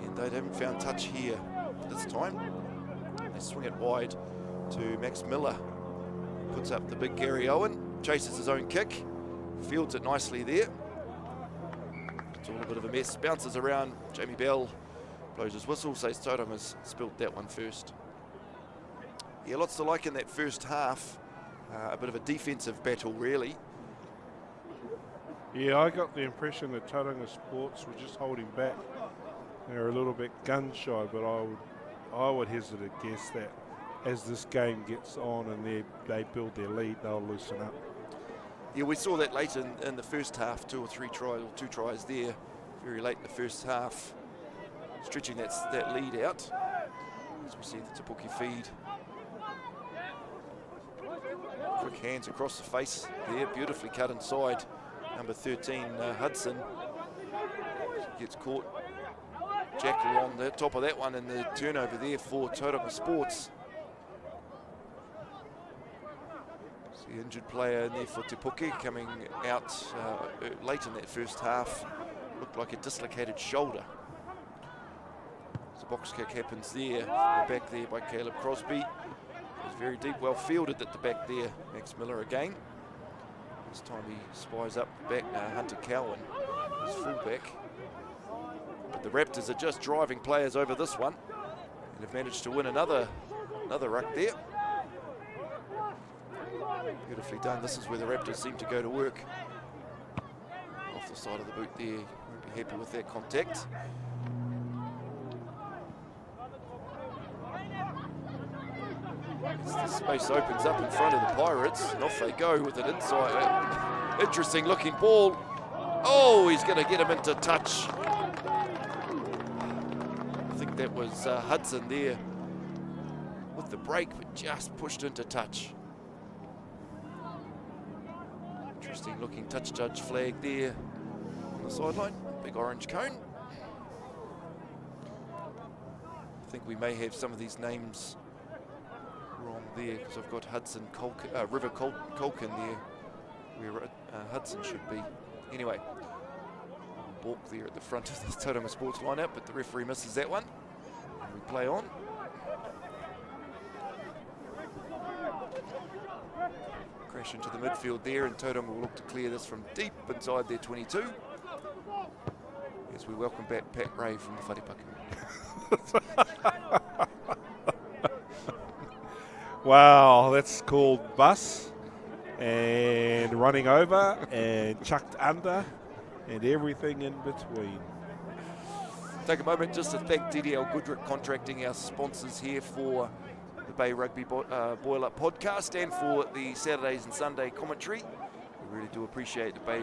And they haven't found touch here this time. They swing it wide to Max Miller. Puts up the big Gary Owen, chases his own kick, fields it nicely there. It's all a bit of a mess, bounces around. Jamie Bell blows his whistle, says Tauranga's spilt that one first. Yeah, lots to like in that first half. A bit of a defensive battle, really. Yeah, I got the impression that Tauranga Sports were just holding back. They're a little bit gun shy, but I would hesitate to guess that as this game gets on and they build their lead, they'll loosen up. Yeah, we saw that late in the first half, two tries there, very late in the first half, stretching that lead out. As we see the Te Puke feed. Quick hands across the face there, beautifully cut inside. Number 13, Hudson, gets caught. Jackal on the top of that one, and the turnover there for Tauranga Sports. The injured player in there for Te Puke coming out late in that first half. Looked like a dislocated shoulder. So box kick happens there. Back there by Caleb Crosby. It was very deep, well fielded at the back there. Max Miller again. This time he spies up the back Hunter Cowan, his fullback. But the Raptors are just driving players over this one and have managed to win another ruck there. Beautifully done. This is where the Raptors seem to go to work. Off the side of the boot there. Won't be happy with that contact. As the space opens up in front of the Pirates, and off they go with an inside. Interesting looking ball. Oh, he's going to get him into touch. I think that was Hudson there with the break, but just pushed into touch. Interesting looking touch judge flag there on the sideline. Big orange cone. I think we may have some of these names wrong there, because I've got Hudson River Colkin there where Hudson should be. Anyway, balk there at the front of the Tauranga Sports lineup, but the referee misses that one. And we play on. Crash into the midfield there, and Tauranga will look to clear this from deep inside their 22. as we welcome back Pat Ray from the Wharepaku. Wow, that's called bus and running over and chucked under and everything in between. Take a moment just to thank DDL Goodrick Contracting, our sponsors here for the Bay Rugby Boil Up podcast and for the Saturdays and Sunday commentary. We really do appreciate the Bay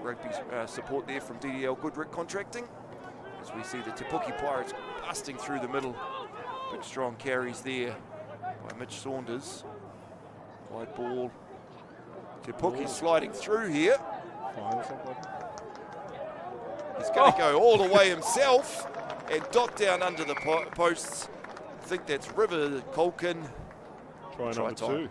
Rugby support there from DDL Goodrick Contracting. As we see the Te Puke Pirates busting through the middle. Big strong carries there by Mitch Saunders. Wide ball. Te Puke sliding through here. He's going to go all the way himself and dot down under the posts. I think that's River Colkin. Try number two.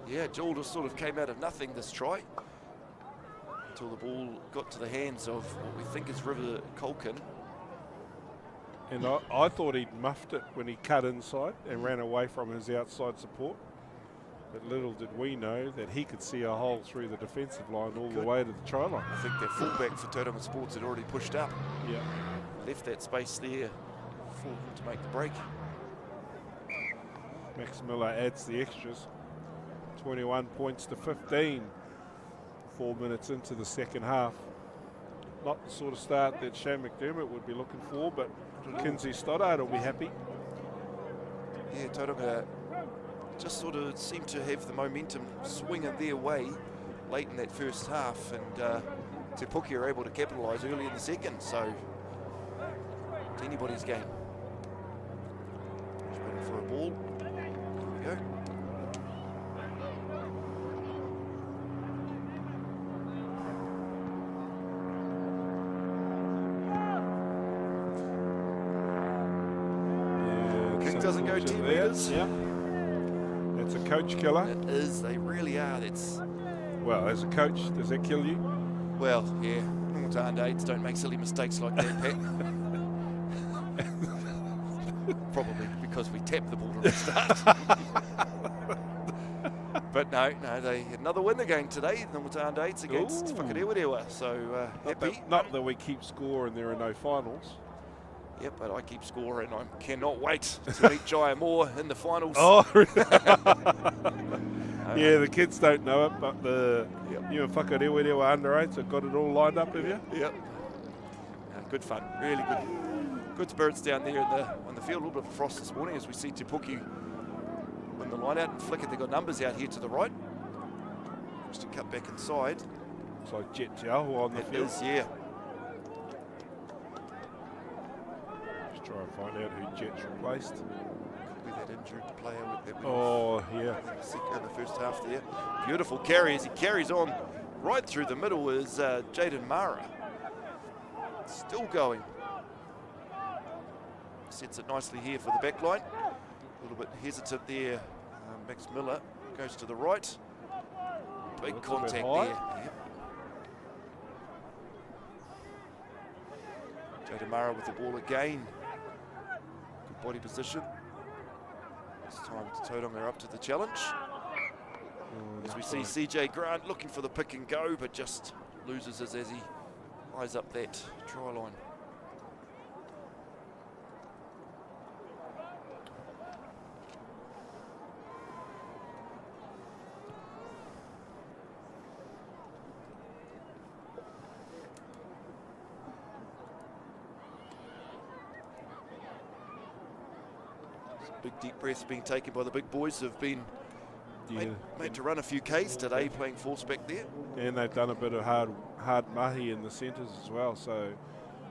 Yeah, Joel just sort of came out of nothing this try until the ball got to the hands of what we think is River Colkin. And I thought he'd muffed it when he cut inside and ran away from his outside support. But little did we know that he could see a hole through the defensive line all the way to the try line. I think their fullback for Tauranga Sports had already pushed up. Yeah. Left that space there for him to make the break. Max Miller adds the extras. 21 points to 15. 4 minutes into the second half. Not the sort of start that Shane McDermott would be looking for, but Kinsey Stoddard will be happy. Yeah, Tauranga just sort of seemed to have the momentum swinging their way late in that first half, and Te Puke are able to capitalise early in the second, so it's anybody's game. Just waiting for a ball. There we go. Doesn't go 10 metres. Yeah. That's a coach killer. It is, they really are. That's, well, as a coach, does that kill you? well, yeah, normal to under 8s don't make silly mistakes like that, Pat. Probably because we tapped the ball to restart. But no, they had another win again today, normal to under 8s against Whakarewarewa, so happy. Not that we keep score and there are no finals. Yep, but I keep scoring. I cannot wait to meet Jaya Moore in the finals. Oh, yeah, the kids don't know it, but you and Whakarewarewa under 8s have got it all lined up, have you? Yep. Good fun, really good. Good spirits down there on the field. A little bit of frost this morning as we see Te Puke win the line out and flick it. They've got numbers out here to the right. Just to cut back inside. It's like Jet Jiao on the field. It is, yeah. Try and find out who Jet's replaced. Could be that injured player with that. Oh, yeah. In the first half there. Beautiful carry as he carries on right through the middle is Jaden Mara. Still going. Sets it nicely here for the back line. A little bit hesitant there. Max Miller goes to the right. Big That's contact there. Yep. Jaden Mara with the ball again. Good body position. This time Tauranga up to the challenge. As we see CJ Grant looking for the pick and go, but just loses as he eyes up that try line. Big deep breaths being taken by the big boys who've been made to run a few Ks today, playing force back there. And they've done a bit of hard mahi in the centres as well, so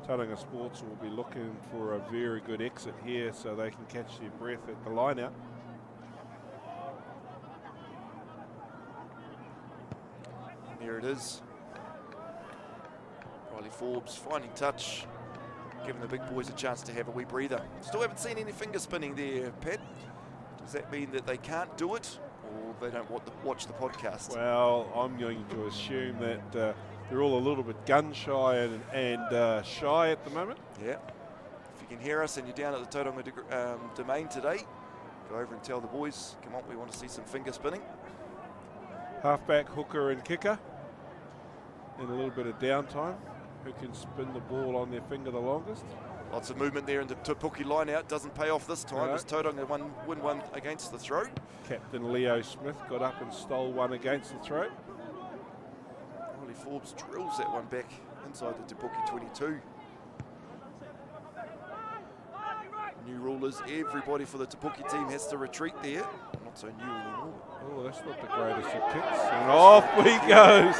Tauranga Sports will be looking for a very good exit here so they can catch their breath at the line out. And there it is. Riley Forbes finding touch, giving the big boys a chance to have a wee breather. Still haven't seen any finger spinning there, Pat. Does that mean that they can't do it, or they don't want to watch the podcast? Well, I'm going to assume that they're all a little bit gun shy and shy at the moment. Yeah. If you can hear us and you're down at the Tauranga domain today, go over and tell the boys, come on, we want to see some finger spinning. Halfback, hooker and kicker. And a little bit of downtime. Who can spin the ball on their finger the longest? Lots of movement there in the Te Puke line out. Doesn't pay off this time as Tauranga win one against the throw. Captain Leo Smith got up and stole one against the throw. Riley Forbes drills that one back inside the Te Puke 22. New rule is everybody for the Te Puke team has to retreat there. Not so new anymore. Oh, that's not the greatest of kicks. And off he goes.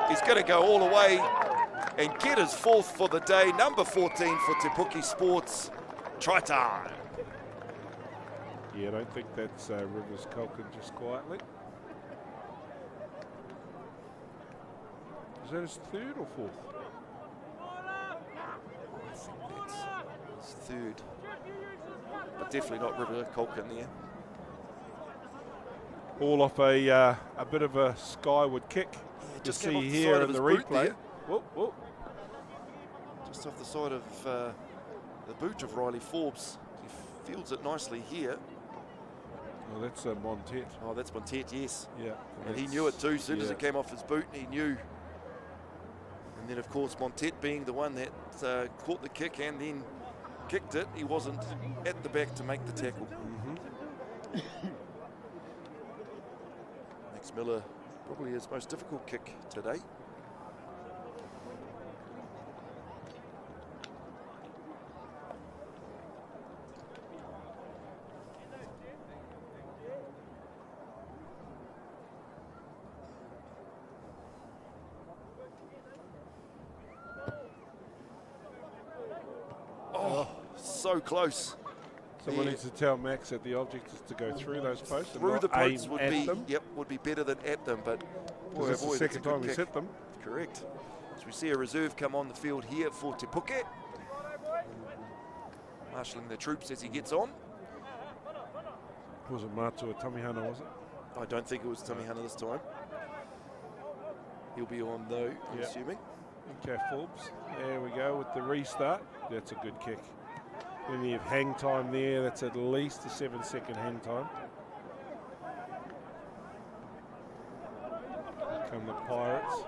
He's going to go all the way and get his fourth for the day. Number 14 for Te Puke Sports. Try time. Yeah, I don't think that's Rivers Culkin just quietly. Is that his third or fourth? I think that's his third. But definitely not Rivers Culkin there. All off a bit of a skyward kick. Yeah, You just came see off the here side in of the his boot replay. there. Whoop, whoop. Just off the side of the boot of Riley Forbes. He fields it nicely here. Well, that's Montet. Oh, that's Montet, yes. Yeah. And he knew it too. As soon as yeah. it came off his boot, he knew. And then, of course, Montet being the one that caught the kick and then kicked it, he wasn't at the back to make the tackle. Max Miller, probably his most difficult kick today. Oh, so close. Someone Yeah. needs to tell Max that the object is to go through those posts and Through not the posts aim would at be them. would be better than at them, but boy, That's oh boy, the that's a second good time he's kick. hit them. Correct. So we see a reserve come on the field here for Te Puke. Marshalling the troops as he gets on. Was it Matua Tamihana, was it? I don't think it was Tamihana this time. He'll be on though, I'm Yeah. assuming. Okay, Forbes. There we go with the restart. That's a good kick. When you have hang time there, that's at least a 7-second hang time. Here come the Pirates.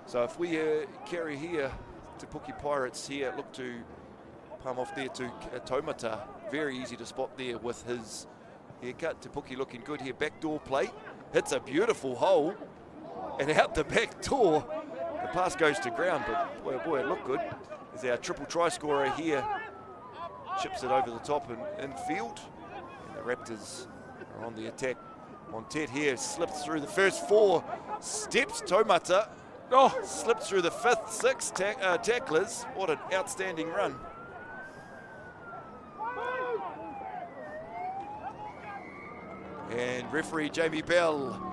So if we carry here, Te Puke Pirates here, look to palm off there to Taumata. Very easy to spot there with his haircut. Te Puke looking good here. Backdoor play. Hits a beautiful hole. And out the back door, the pass goes to ground. But boy, oh boy, it looked good. As our triple try scorer here chips it over the top in field. And the Raptors are on the attack. Montet here slips through the first four steps. Taumata slips through the fifth, sixth tacklers. What an outstanding run. And referee Jamie Bell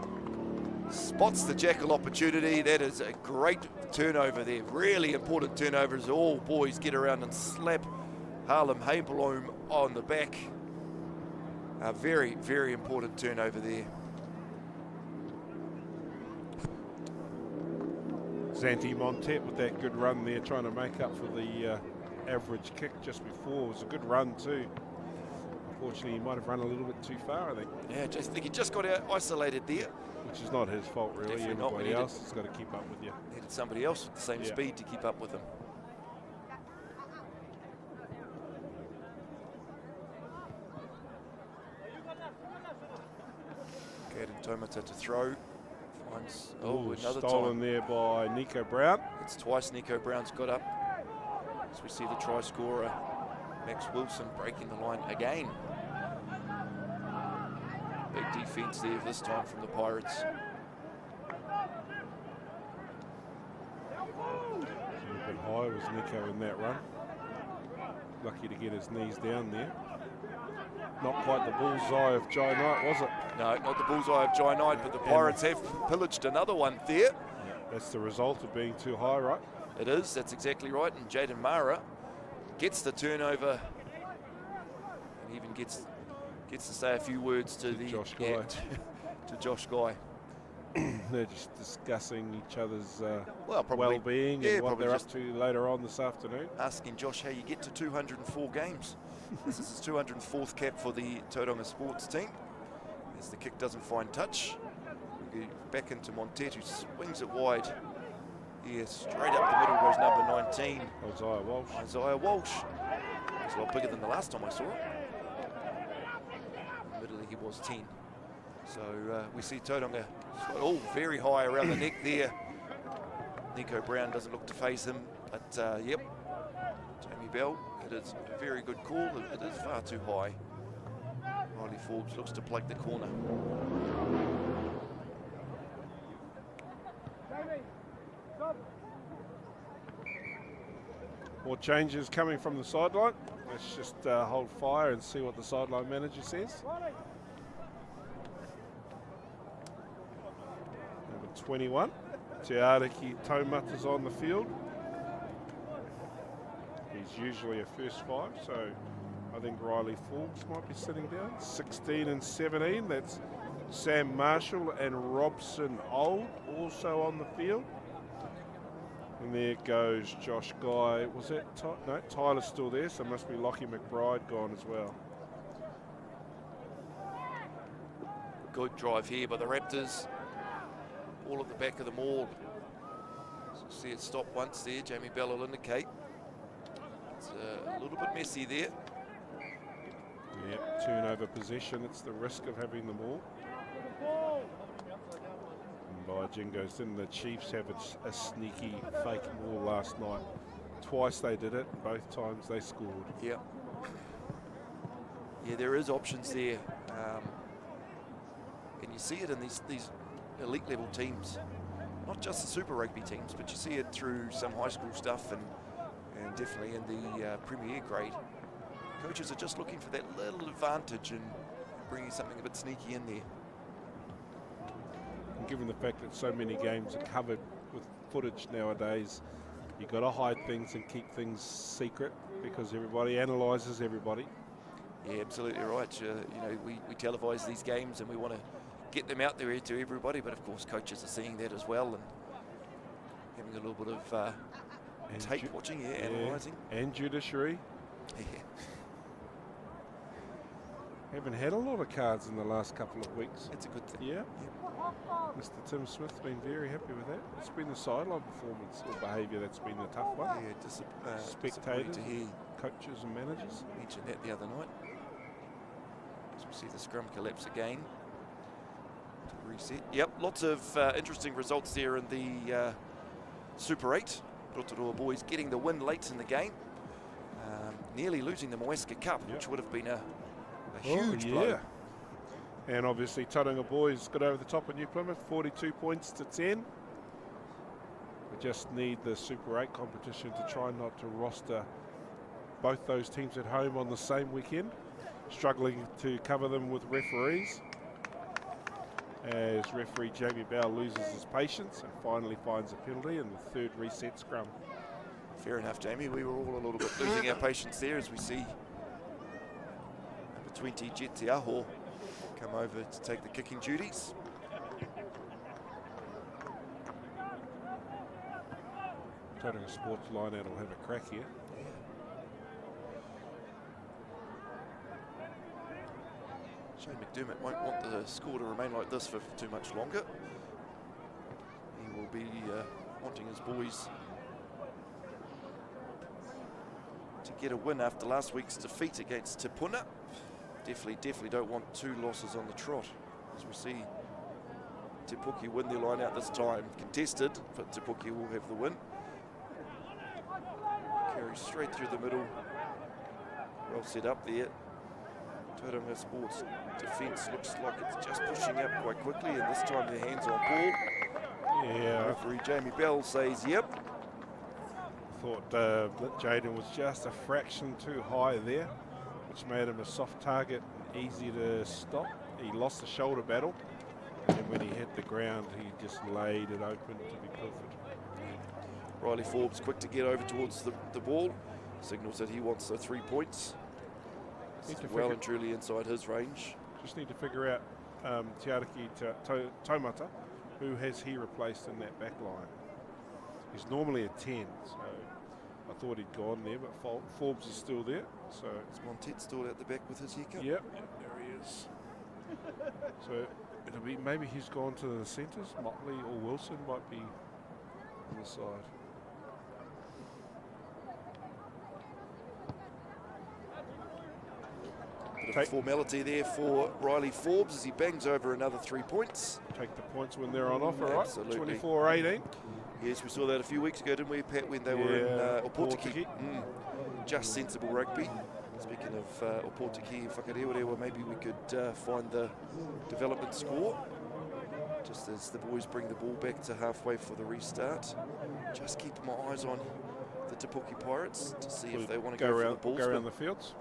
spots the jackal opportunity. That is a great turnover there. Really important turnover as all boys get around and slap Harlem Haberloom on the back. A very, very important turnover there. Zanti Montet with that good run there, trying to make up for the average kick just before. It was a good run too. Unfortunately, he might have run a little bit too far, I think. Yeah, I think he just got isolated there. Which is not his fault, really. Definitely not. Everybody else has got to keep up with you. Needed somebody else with the same Yeah. speed to keep up with him. Caden Taumata to throw. Finds, Ooh, another stolen time. there by Nico Brown. It's twice Nico Brown's got up. As we see the try scorer, Max Wilson, breaking the line again. Big defense there this time from the Pirates. A bit high was Nico in that run. Lucky to get his knees down there. Not quite the bullseye of Jai Knight, was it? No, not the bullseye of Jai Knight, but the Pirates have pillaged another one there. That's the result of being too high, right? It is, that's exactly right. And Jaden Mara gets the turnover and even gets to say a few words to Josh Guy. to Josh Guy. They're just discussing each other's Probably, well-being and what they're up to later on this afternoon. Asking Josh how you get to 204 games. This is his 204th cap for the Tauranga Sports team. As the kick doesn't find touch. We go back into Montet, who swings it wide. Yeah, straight up the middle goes number 19. Isaiah Walsh. He's a lot bigger than the last time I saw him. Admittedly, he was 10. So we see Tauranga all very high around the neck there. Nico Brown doesn't look to face him, but yep, Jamie Bell, it is a very good call. It is far too high. Riley Forbes looks to plug the corner. More changes coming from the sideline. Let's just hold fire and see what the sideline manager says. Number 21, Te Ariki Taumata's on the field. He's usually a first five, so I think Riley Forbes might be sitting down. 16 and 17, that's Sam Marshall and Robson Old also on the field. And there goes Josh Guy. Was that no? Tyler's still there, so must be Lockie McBride gone as well. Good drive here by the Raptors. All at the back of the maul. So see it stop once there. Jamie Bell will indicate. It's a little bit messy there. Yep, turnover possession. It's the risk of having them all. By Jingos, didn't the Chiefs have a sneaky fake maul last night? Twice they did it, both times they scored. Yep. Yeah, there is options there. And you see it in these elite level teams. Not just the Super Rugby teams, but you see it through some high school stuff and definitely in the Premier grade. Coaches are just looking for that little advantage and bringing something a bit sneaky in there. And given the fact that so many games are covered with footage nowadays, you've got to hide things and keep things secret because everybody analyses everybody. Yeah, absolutely right. You know, we televise these games and we want to get them out there to everybody, but of course coaches are seeing that as well and having a little bit of tape watching, analysing. And judiciary. Yeah. Haven't had a lot of cards in the last couple of weeks. It's a good thing. Yeah. Mr. Tim Smith's been very happy with that. It's been the sideline performance or behaviour that's been the tough one. Yeah, spectators, to hear coaches and managers. Mentioned that the other night. As we see the scrum collapse again. To reset. Yep, lots of interesting results there in the Super 8. Rotorua boys getting the win late in the game. Nearly losing the Moeska Cup, which would have been a huge blow. And obviously Tauranga boys got over the top of New Plymouth, 42 points to 10. We just need the Super 8 competition to try not to roster both those teams at home on the same weekend. Struggling to cover them with referees. As referee Jamie Bell loses his patience and finally finds a penalty in the third reset scrum. Fair enough, Jamie. We were all a little bit losing our patience there as we see number 20, Jet Te Aho, come over to take the kicking duties. Tauranga Sports line out will have a crack here. Shane McDermott won't want the score to remain like this for too much longer. He will be wanting his boys to get a win after last week's defeat against Te Puna. Definitely don't want two losses on the trot. As we see Te Puke win their line out this time. Contested, but Te Puke will have the win. Carry straight through the middle. Well set up there. Tauranga Sports defence looks like it's just pushing up quite quickly, and this time their hands on ball. Yeah. Referee Jamie Bell says yep. Thought that Jaden was just a fraction too high there, which made him a soft target and easy to stop. He lost the shoulder battle, And then when he hit the ground, he just laid it open to be perfect. Riley Forbes quick to get over towards the ball. Signals that he wants the 3 points. Well and truly inside his range. Just need to figure out Te Taumata, who has he replaced in that back line. He's normally a 10, so I thought he'd gone there, but Forbes is still there. So Is Montet still at the back with his haircut? yep, there he is. So it'll be, maybe he's gone to the centres. Motley or Wilson might be on the side. Bit of formality there for Riley Forbes as he bangs over another 3 points. Take the points when they're on offer, right? Absolutely. 24-18. Yes, we saw that a few weeks ago, didn't we, Pat, when they were in Opotiki. Just sensible rugby. Speaking of Opotiki and Whakarewa, maybe we could find the development score. Just as the boys bring the ball back to halfway for the restart. Just keep my eyes on the Te Puke Pirates to see if they want to go for the ball. Go around the fields.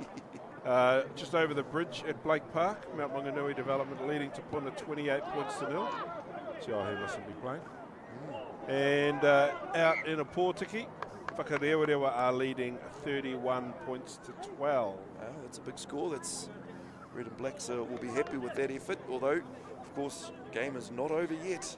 Just over the bridge at Blake Park, Mount Maunganui development leading to Puna 28 points to 0. See, he mustn't be playing. And out in Opotiki, Whakarewa are leading 31 points to 12. That's a big score. That's Red and Blacks will be happy with that effort, although, of course, game is not over yet.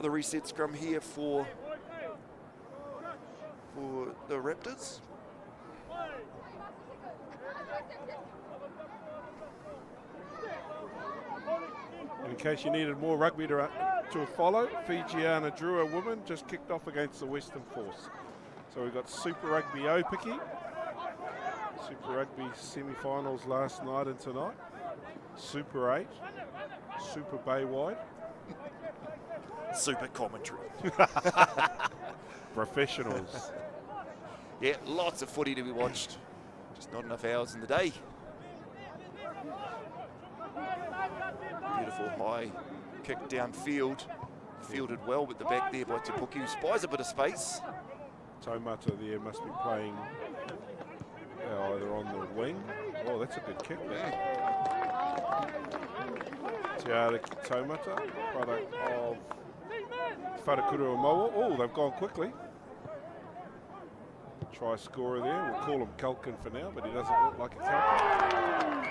The reset scrum here for the Raptors. In case you needed more rugby to follow, Fijiana Drua women just kicked off against the Western Force. So we've got Super Rugby Opiki, Super Rugby semi-finals last night and tonight, Super 8, Super Baywide. Super commentary. Professionals. Yeah, lots of footy to be watched. Just not enough hours in the day. Beautiful high kick downfield. Fielded well with the back there by Te Puke, who spies a bit of space. Taumata there must be playing either on the wing. Oh, that's a good kick there. Te Taumata, product of Wharakuru Moa. Oh, they've gone quickly. Try scorer there. We'll call him Culkin for now, but he doesn't look like a Culkin.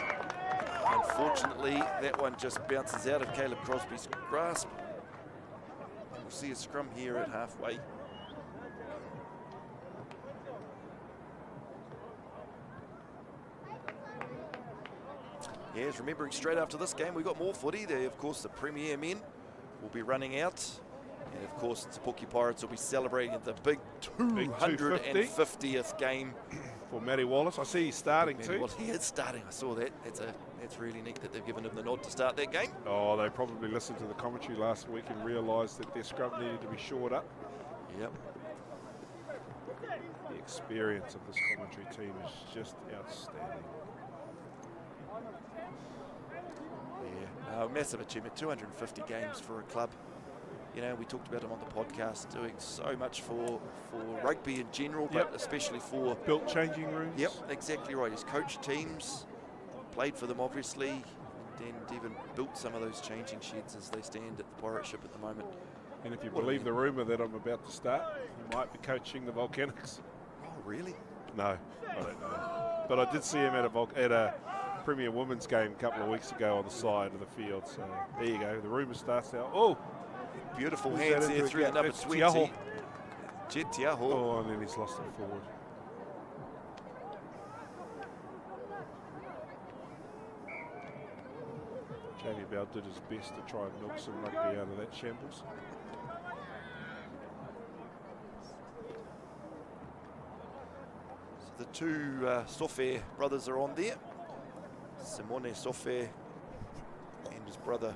Unfortunately, that one just bounces out of Caleb Crosby's grasp. We'll see a scrum here at halfway. Yes, remembering straight after this game, we've got more footy. There, of course, the Premier men will be running out. And, of course, the Te Puke Pirates will be celebrating the big 250th game. For Matty Wallace. I see he's starting too. Well, he is starting. I saw that. That's really neat that they've given him the nod to start that game. Oh, they probably listened to the commentary last week and realised that their scrum needed to be shored up. Yep. The experience of this commentary team is just outstanding. Yeah, massive achievement. 250 games for a club. You know, we talked about him on the podcast, doing so much for rugby in general, but especially for... Built changing rooms. Yep, exactly right. He's coached teams, played for them obviously, and even built some of those changing sheds as they stand at the pirate ship at the moment. And if you believe the rumour that I'm about to start, he might be coaching the Volcanics. Oh, really? No, I don't know. But I did see him at a Premier Women's game a couple of weeks ago on the side of the field. So there you go. The rumour starts now. Oh! Beautiful hands there through the number 20. Jet Tiaho. Oh, and then he's lost it forward. Jamie Bell did his best to try and milk some rugby out of that shambles. So the two Sofair brothers are on there. Simone Sofair and his brother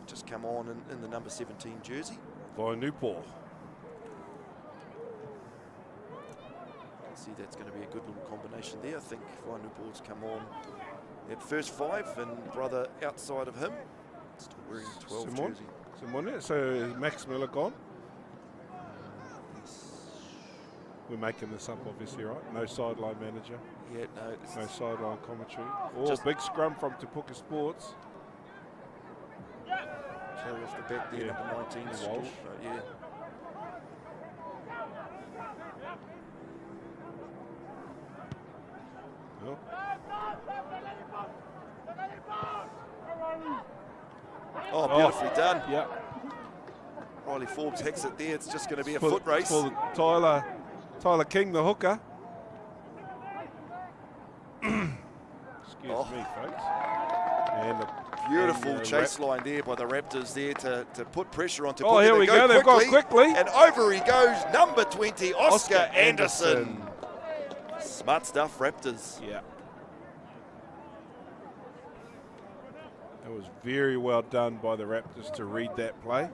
just come on in the number 17 jersey. By Newport. See See, that's going to be a good little combination there. I think final balls come on at first 5 and brother outside of him. Still wearing 12 jersey. Simone. So is Max Miller gone? We're making this up, obviously, right? No sideline manager. Yeah, no. No sideline commentary. Oh, big scrum from Te Puke Sports. Carry off the back there, number 19. Walsh. Yeah. Oh, beautifully done. Yeah. Riley Forbes hacks it there. It's just going to be a foot race. For Tyler King, the hooker. Excuse me, folks. And Beautiful chase line there by the Raptors there to put pressure on Te Puke. Oh, here we go. They've got quickly. And over he goes, number 20, Oscar Anderson. Smart stuff, Raptors. Yeah. It was very well done by the Raptors to read that play.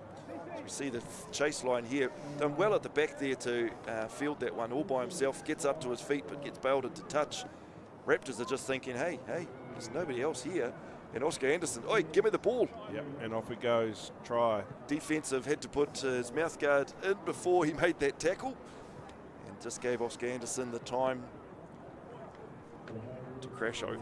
So we see the chase line here. Done well at the back there to field that one all by himself. Gets up to his feet but gets bailed into touch. Raptors are just thinking, hey, there's nobody else here. And Oscar Anderson, oi, give me the ball. Yep, and off he goes, try. Defensive had to put his mouth guard in before he made that tackle. And just gave Oscar Anderson the time to crash over.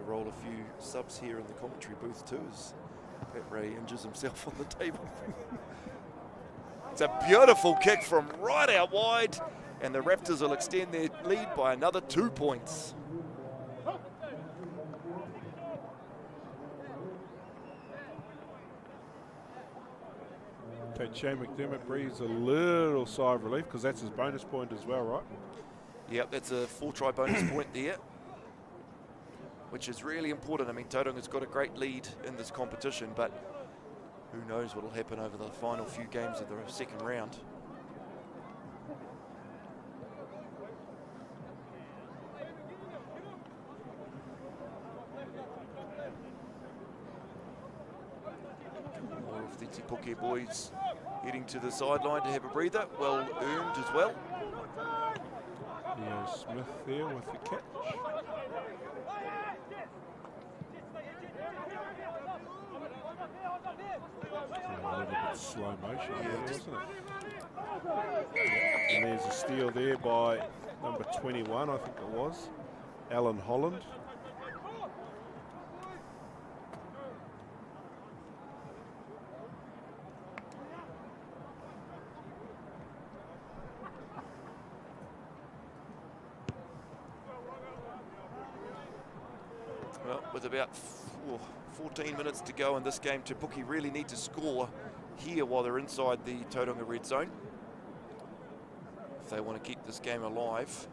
Roll a few subs here in the commentary booth too as Pat Ray injures himself on the table. It's a beautiful kick from right out wide, and the Raptors will extend their lead by another 2 points. Coach Shane McDermott breathes a little sigh of relief because that's his bonus point as well, right? Yep, that's a 4-try bonus point there, which is really important. I mean, Tauranga's got a great lead in this competition, but who knows what will happen over the final few games of the second round. More of the Te Puke boys heading to the sideline to have a breather. Well earned as well. Yeah, Smith there with the catch. A little bit slow motion, isn't it? And there's a steal there by number 21, I think it was, Alan Holland. Well, with about 14 minutes to go in this game, Te Puke really need to score here while they're inside the Tauranga red zone if they want to keep this game alive.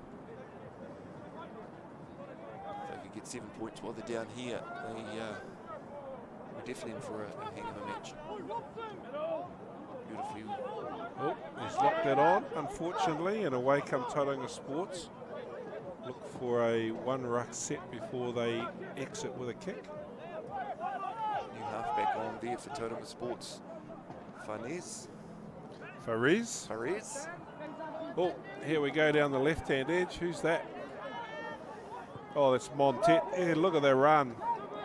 If they could get 7 points while they're down here, we're definitely in for a hang of a match. Beautifully. Oh, he's locked that on, unfortunately, and away come Tauranga Sports. Look for a one-ruck set before they exit with a kick. New halfback on there for Tauranga Sports. Fariz. Oh, here we go down the left-hand edge. Who's that? Oh, that's Montet. Yeah, look at their run.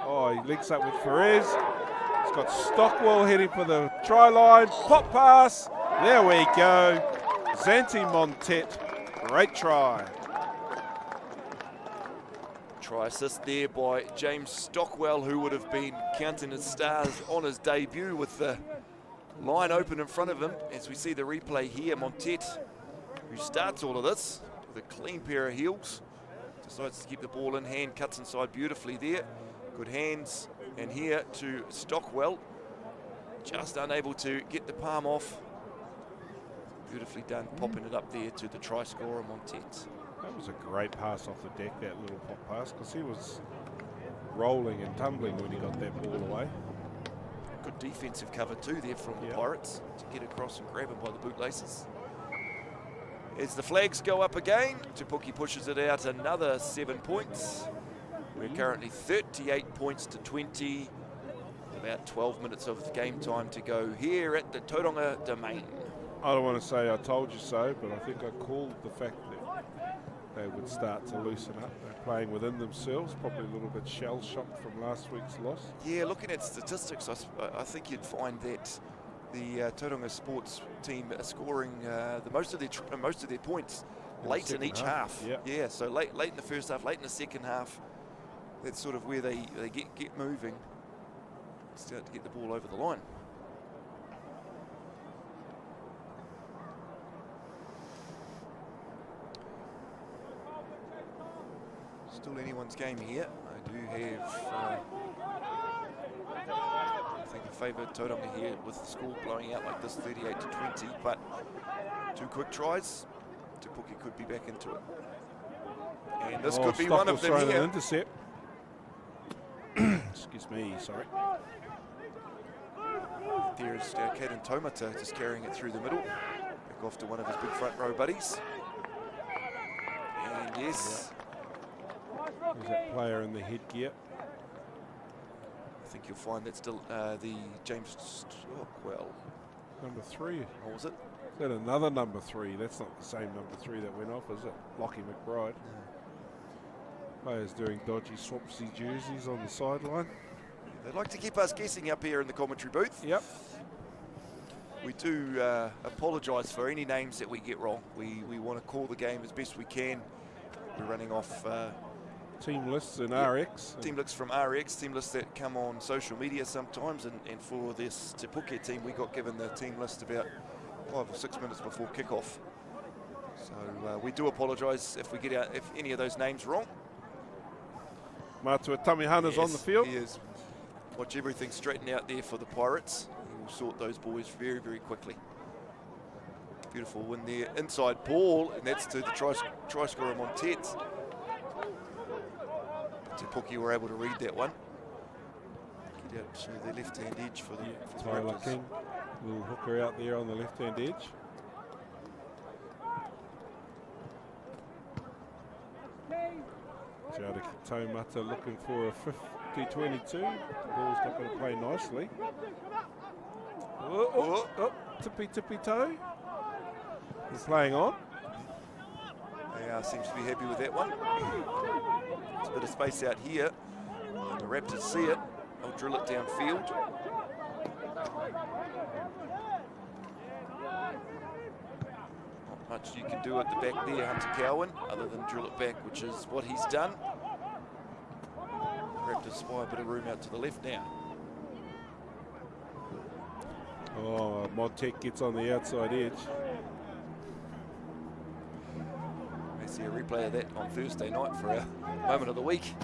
Oh, he links up with Fariz. He's got Stockwell heading for the try line. Pop pass. There we go. Zanti Montet. Great try. Try assist there by James Stockwell, who would have been counting his stars on his debut with the line open in front of him. As we see the replay here, Montet, who starts all of this with a clean pair of heels, decides to keep the ball in hand, cuts inside beautifully there. Good hands, and here to Stockwell, just unable to get the palm off. Beautifully done, popping it up there to the try scorer, Montet. That was a great pass off the deck, that little pop pass, because he was rolling and tumbling when he got that ball away. Good defensive cover too there from the Pirates to get across and grab him by the bootlaces. As the flags go up again, Te Puke pushes it out another 7 points. We're currently 38 points to 20. About 12 minutes of game time to go here at the Tauranga Domain. I don't want to say I told you so, but I think I called the fact that they would start to loosen up. They're playing within themselves, probably a little bit shell-shocked from last week's loss. Yeah, looking at statistics, I think you'd find that the Tauranga Sports team are scoring the most of their points late in each half. Yeah, so late in the first half, late in the second half. That's sort of where they get moving, start to get the ball over the line. Still anyone's game here. I do have, I think, a favour Tauranga here with the score blowing out like this, 38 to 20. But 2 quick tries, Te Puke could be back into it, and this could be one of them here. Intercept. Excuse me, sorry. There's Caden Tomata just carrying it through the middle, back off to one of his big front row buddies. And yes. There's that player in the headgear. I think you'll find that's still the James Stockwell. Number 3. Or was it? Is that another number 3? That's not the same number 3 that went off, is it? Lockie McBride. No. Players doing dodgy swapsy jerseys on the sideline. They like to keep us guessing up here in the commentary booth. Yep. We do apologise for any names that we get wrong. We want to call the game as best we can. We're running off team lists and RX. Team lists from RX, team lists that come on social media sometimes. And for this Te Puke team, we got given the team list about 5 or 6 minutes before kickoff. So we do apologise if we get out if any of those names wrong. Matua Tamihana's on the field. He is. Watch everything straighten out there for the Pirates. He will sort those boys very, very quickly. Beautiful win there. Inside ball, and that's to the try scorer Montet. Te Puke were able to read that one. Get out to the left-hand edge for the Tyler King. Little hooker out there on the left-hand edge. Jada Tomata looking for a 50-22. The ball's not going to play nicely. Tippy toe. He's playing on. They seems to be happy with that one. There's a bit of space out here. And the Raptors see it. They'll drill it downfield. Not much you can do at the back there, Hunter Cowan, other than drill it back, which is what he's done. Raptors spy a bit of room out to the left now. Oh, Montek gets on the outside edge. May see a replay of that on Thursday night for our moment of the week.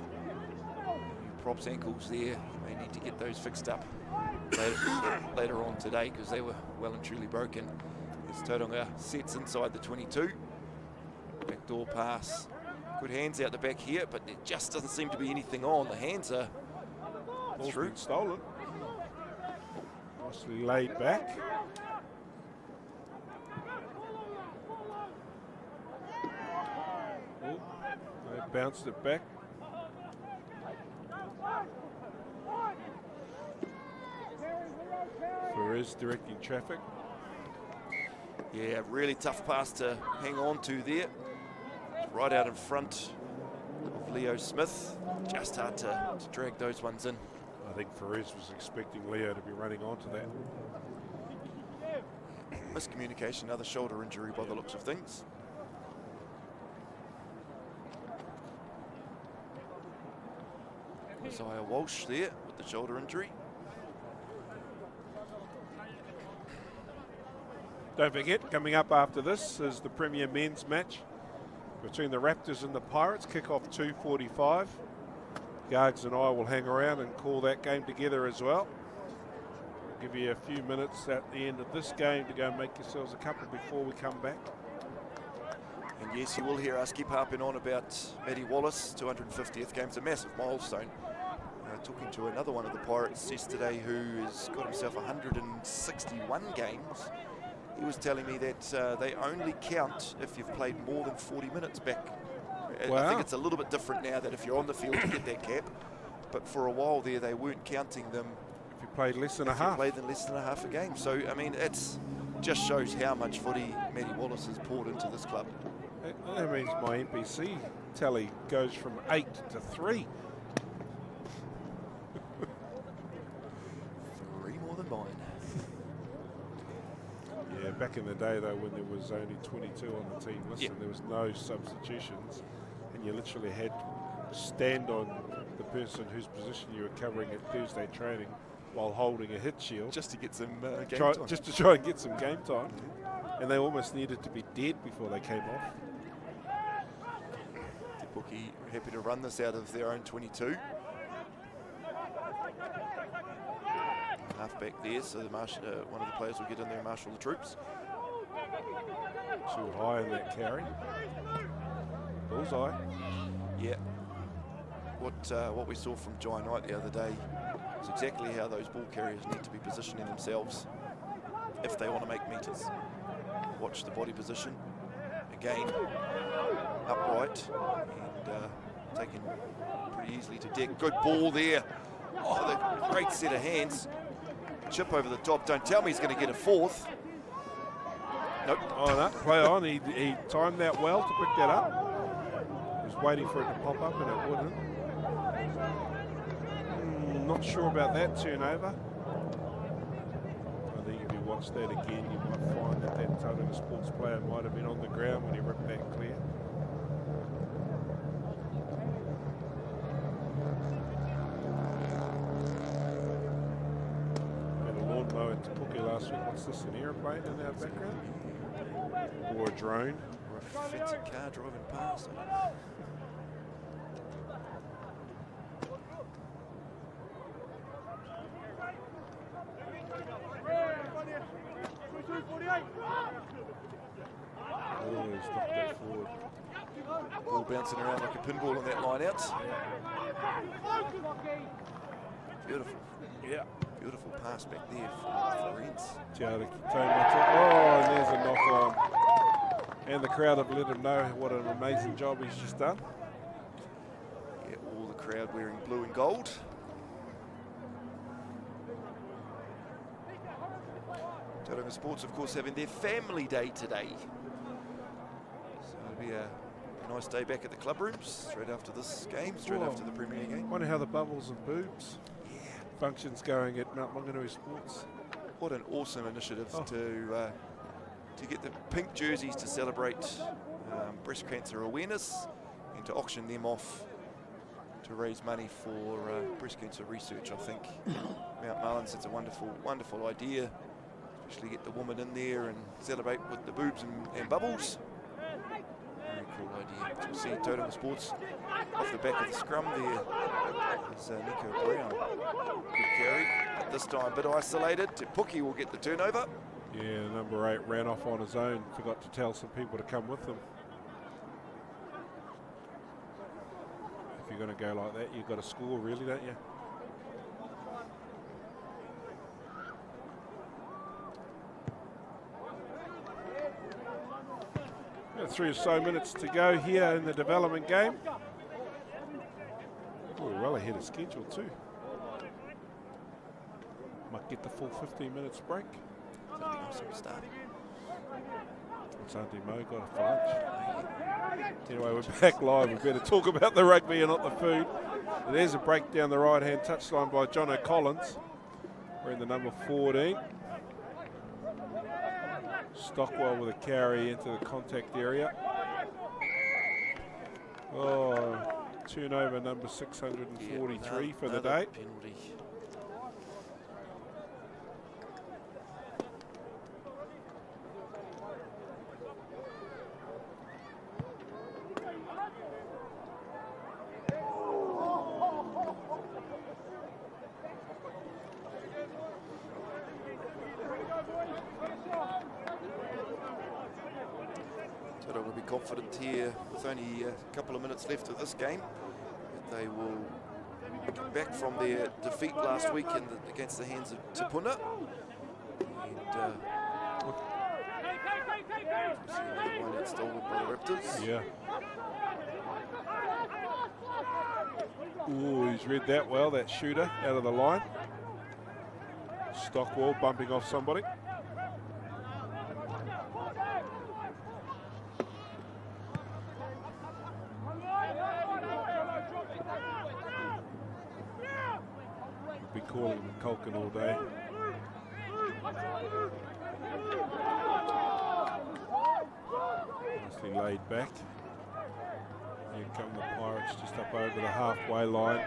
Props ankles there. You may need to get those fixed up later on today because they were well and truly broken. As Tauranga sets inside the 22. Backdoor pass. Good hands out the back here, but there just doesn't seem to be anything on. The hands are through. Stolen. Nicely laid back. Oh, they bounced it back. Perez directing traffic. Yeah, really tough pass to hang on to there. Right out in front of Leo Smith. Just hard to drag those ones in. I think Perez was expecting Leo to be running onto that. Miscommunication, another shoulder injury by the looks of things. Isaiah Walsh there with the shoulder injury. Don't forget, coming up after this is the Premier Men's match between the Raptors and the Pirates. Kick-off 2:45. Gargs and I will hang around and call that game together as well. We'll give you a few minutes at the end of this game to go and make yourselves a couple before we come back. And yes, you will hear us keep harping on about Matty Wallace, 250th game. It's a massive milestone. Talking to another one of the Pirates yesterday who has got himself 161 games he was telling me that they only count if you've played more than 40 minutes back. Wow. I think it's a little bit different now that if you're on the field, you get that cap. But for a while there, they weren't counting them. If you played less than a If you half. played than less than a half a game. So, I mean, it's just shows how much footy Matty Wallace has poured into this club. That means my NPC tally goes from 8 to 3. 3 more than mine. Yeah, back in the day though, when there was only 22 on the team list and there was no substitutions, and you literally had to stand on the person whose position you were covering at Thursday training while holding a hit shield. Just to get some game time. Just to try and get some game time. And they almost needed to be dead before they came off. Te Puke happy to run this out of their own 22. Halfback there, so the one of the players will get in there and marshal the troops. Too high in that carry. Bullseye. Yeah. What we saw from Jai Knight the other day is exactly how those ball carriers need to be positioning themselves if they want to make meters. Watch the body position. Again, upright and taken pretty easily to deck. Good ball there. Oh, the great set of hands. Chip over the top. Don't tell me he's going to get a fourth. Nope. Oh, no, play on. He timed that well to pick that up. He was waiting for it to pop up and it wouldn't. Not sure about that turnover. I think if you watch that again, you might find that that Tauranga Sports player might have been on the ground when he ripped that clear. Had a lawnmower at Te Puke last week. What's this, an aeroplane in our background? Or a drone? Or a fancy car driving past. Oh, he's knocked that forward. Ball bouncing around like a pinball on that line out. Beautiful. Yeah. Beautiful pass back there for Reds. Oh, and there's a knock on. And the crowd have let him know what an amazing job he's just done. Yeah, all the crowd wearing blue and gold. Tauranga Sports, of course, having their family day today. So it'll be a nice day back at the club rooms, straight after this game, straight after the Premier game. Wonder how the bubbles and boobs functions going at Mount Maunganui Sports. What an awesome initiative to get the pink jerseys to celebrate breast cancer awareness and to auction them off to raise money for breast cancer research. I think Mount Marlins, it's a wonderful, wonderful idea. Especially get the woman in there and celebrate with the boobs and bubbles. Very cool idea. So we'll see Tauranga Sports off the back of the scrum there. There's Nico Brown. Good carry, but this time a bit isolated. Te Puke will get the turnover. Yeah, number 8 ran off on his own. Forgot to tell some people to come with him. If you're going to go like that, you've got to score, really, don't you? Yeah, 3 or so minutes to go here in the development game. We're well ahead of schedule too. Might get the full 15 minutes break. That'll be awesome start. What's Auntie Mo got for lunch? Anyway, we're back live. We better talk about the rugby and not the food. And there's a break down the right-hand touchline by John O'Collins. We're in the number 14. Stockwell with a carry into the contact area. Oh, turnover number 643 for the day. Penalty. Will be confident here with only a couple of minutes left of this game that they will get back from their defeat last week against the hands of Te Puna. And That's stolen by the Raptors. Yeah. Ooh, he's read that well, that shooter out of the line. Stockwell bumping off somebody. We've been calling him Culkin all day. Nicely laid back. Here come the Pirates just up over the halfway line.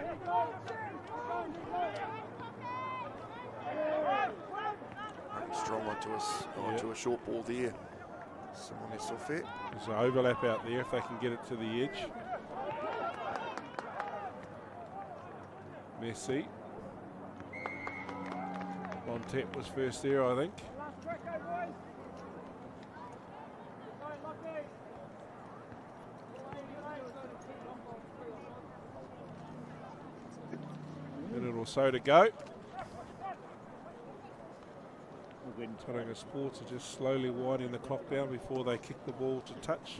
Strong onto a short ball there. Someone is off it. There's an overlap out there if they can get it to the edge. Messi. Montep was first there, I think. Minute or so to go. Tauranga Sports are just slowly winding the clock down before they kick the ball to touch.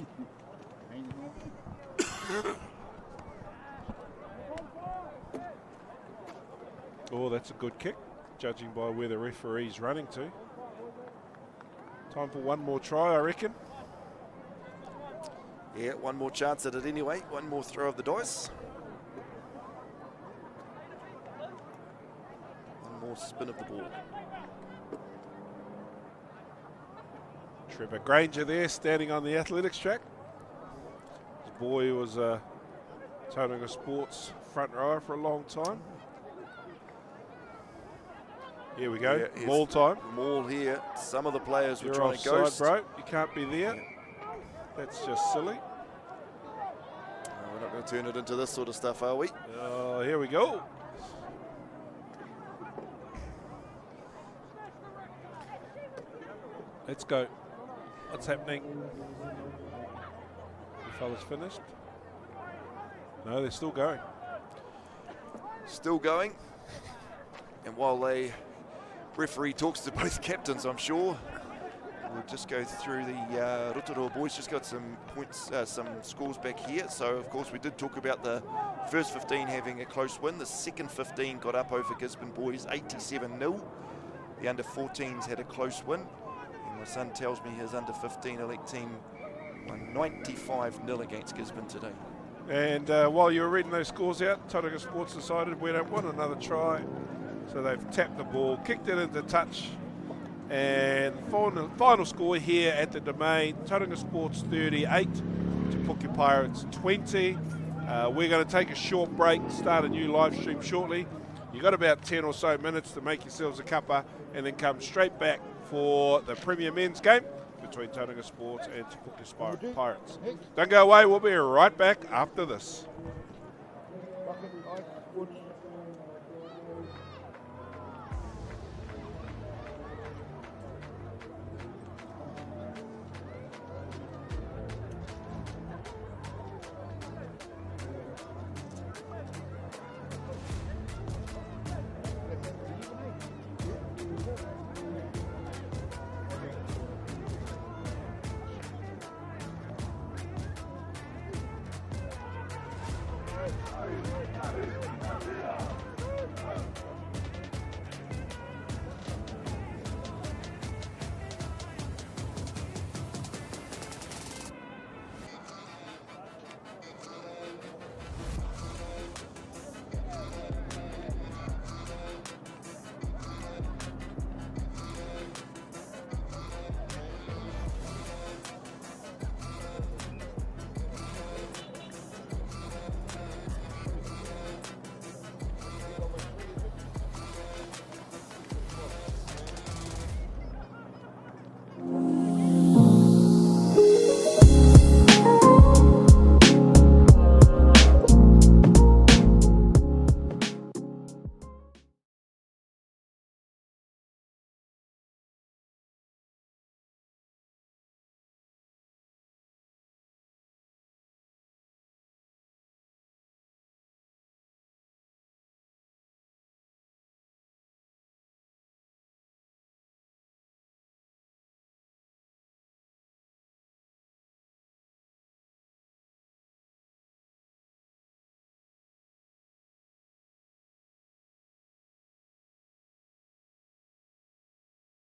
Oh, that's a good kick, judging by where the referee's running to. Time for one more try, I reckon. Yeah, one more chance at it anyway. One more throw of the dice. One more spin of the ball. Trevor Granger there, standing on the athletics track. His boy was a Tauranga Sports front rower for a long time. Here we go, Yeah, maul time. Maul here. Some of the players were You're trying to ghost. offside, bro. You can't be there. Yeah. That's just silly. We're not going to turn it into this sort of stuff, are we? Oh, here we go. Let's go. What's happening? The fella's finished. No, they're still going. Still going. And while the referee talks to both captains, I'm sure, we'll just go through the Rotorua boys. Just got some points, some scores back here. So, of course, we did talk about the first 15 having a close win. The second 15 got up over Gisborne boys 87-0. The under-14s had a close win. And my son tells me his under-15 elect team won 95-0 against Gisborne today. And while you were reading those scores out, Tauranga Sports decided we don't want another try. So they've tapped the ball, kicked it into touch. And final score here at the Domain, Tauranga Sports 38, Te Puke Pirates 20. We're going to take a short break, start a new live stream shortly. You've got about 10 or so minutes to make yourselves a cuppa and then come straight back for the Premier Men's game between Tauranga Sports and Te Puke Pirates. Don't go away, we'll be right back after this.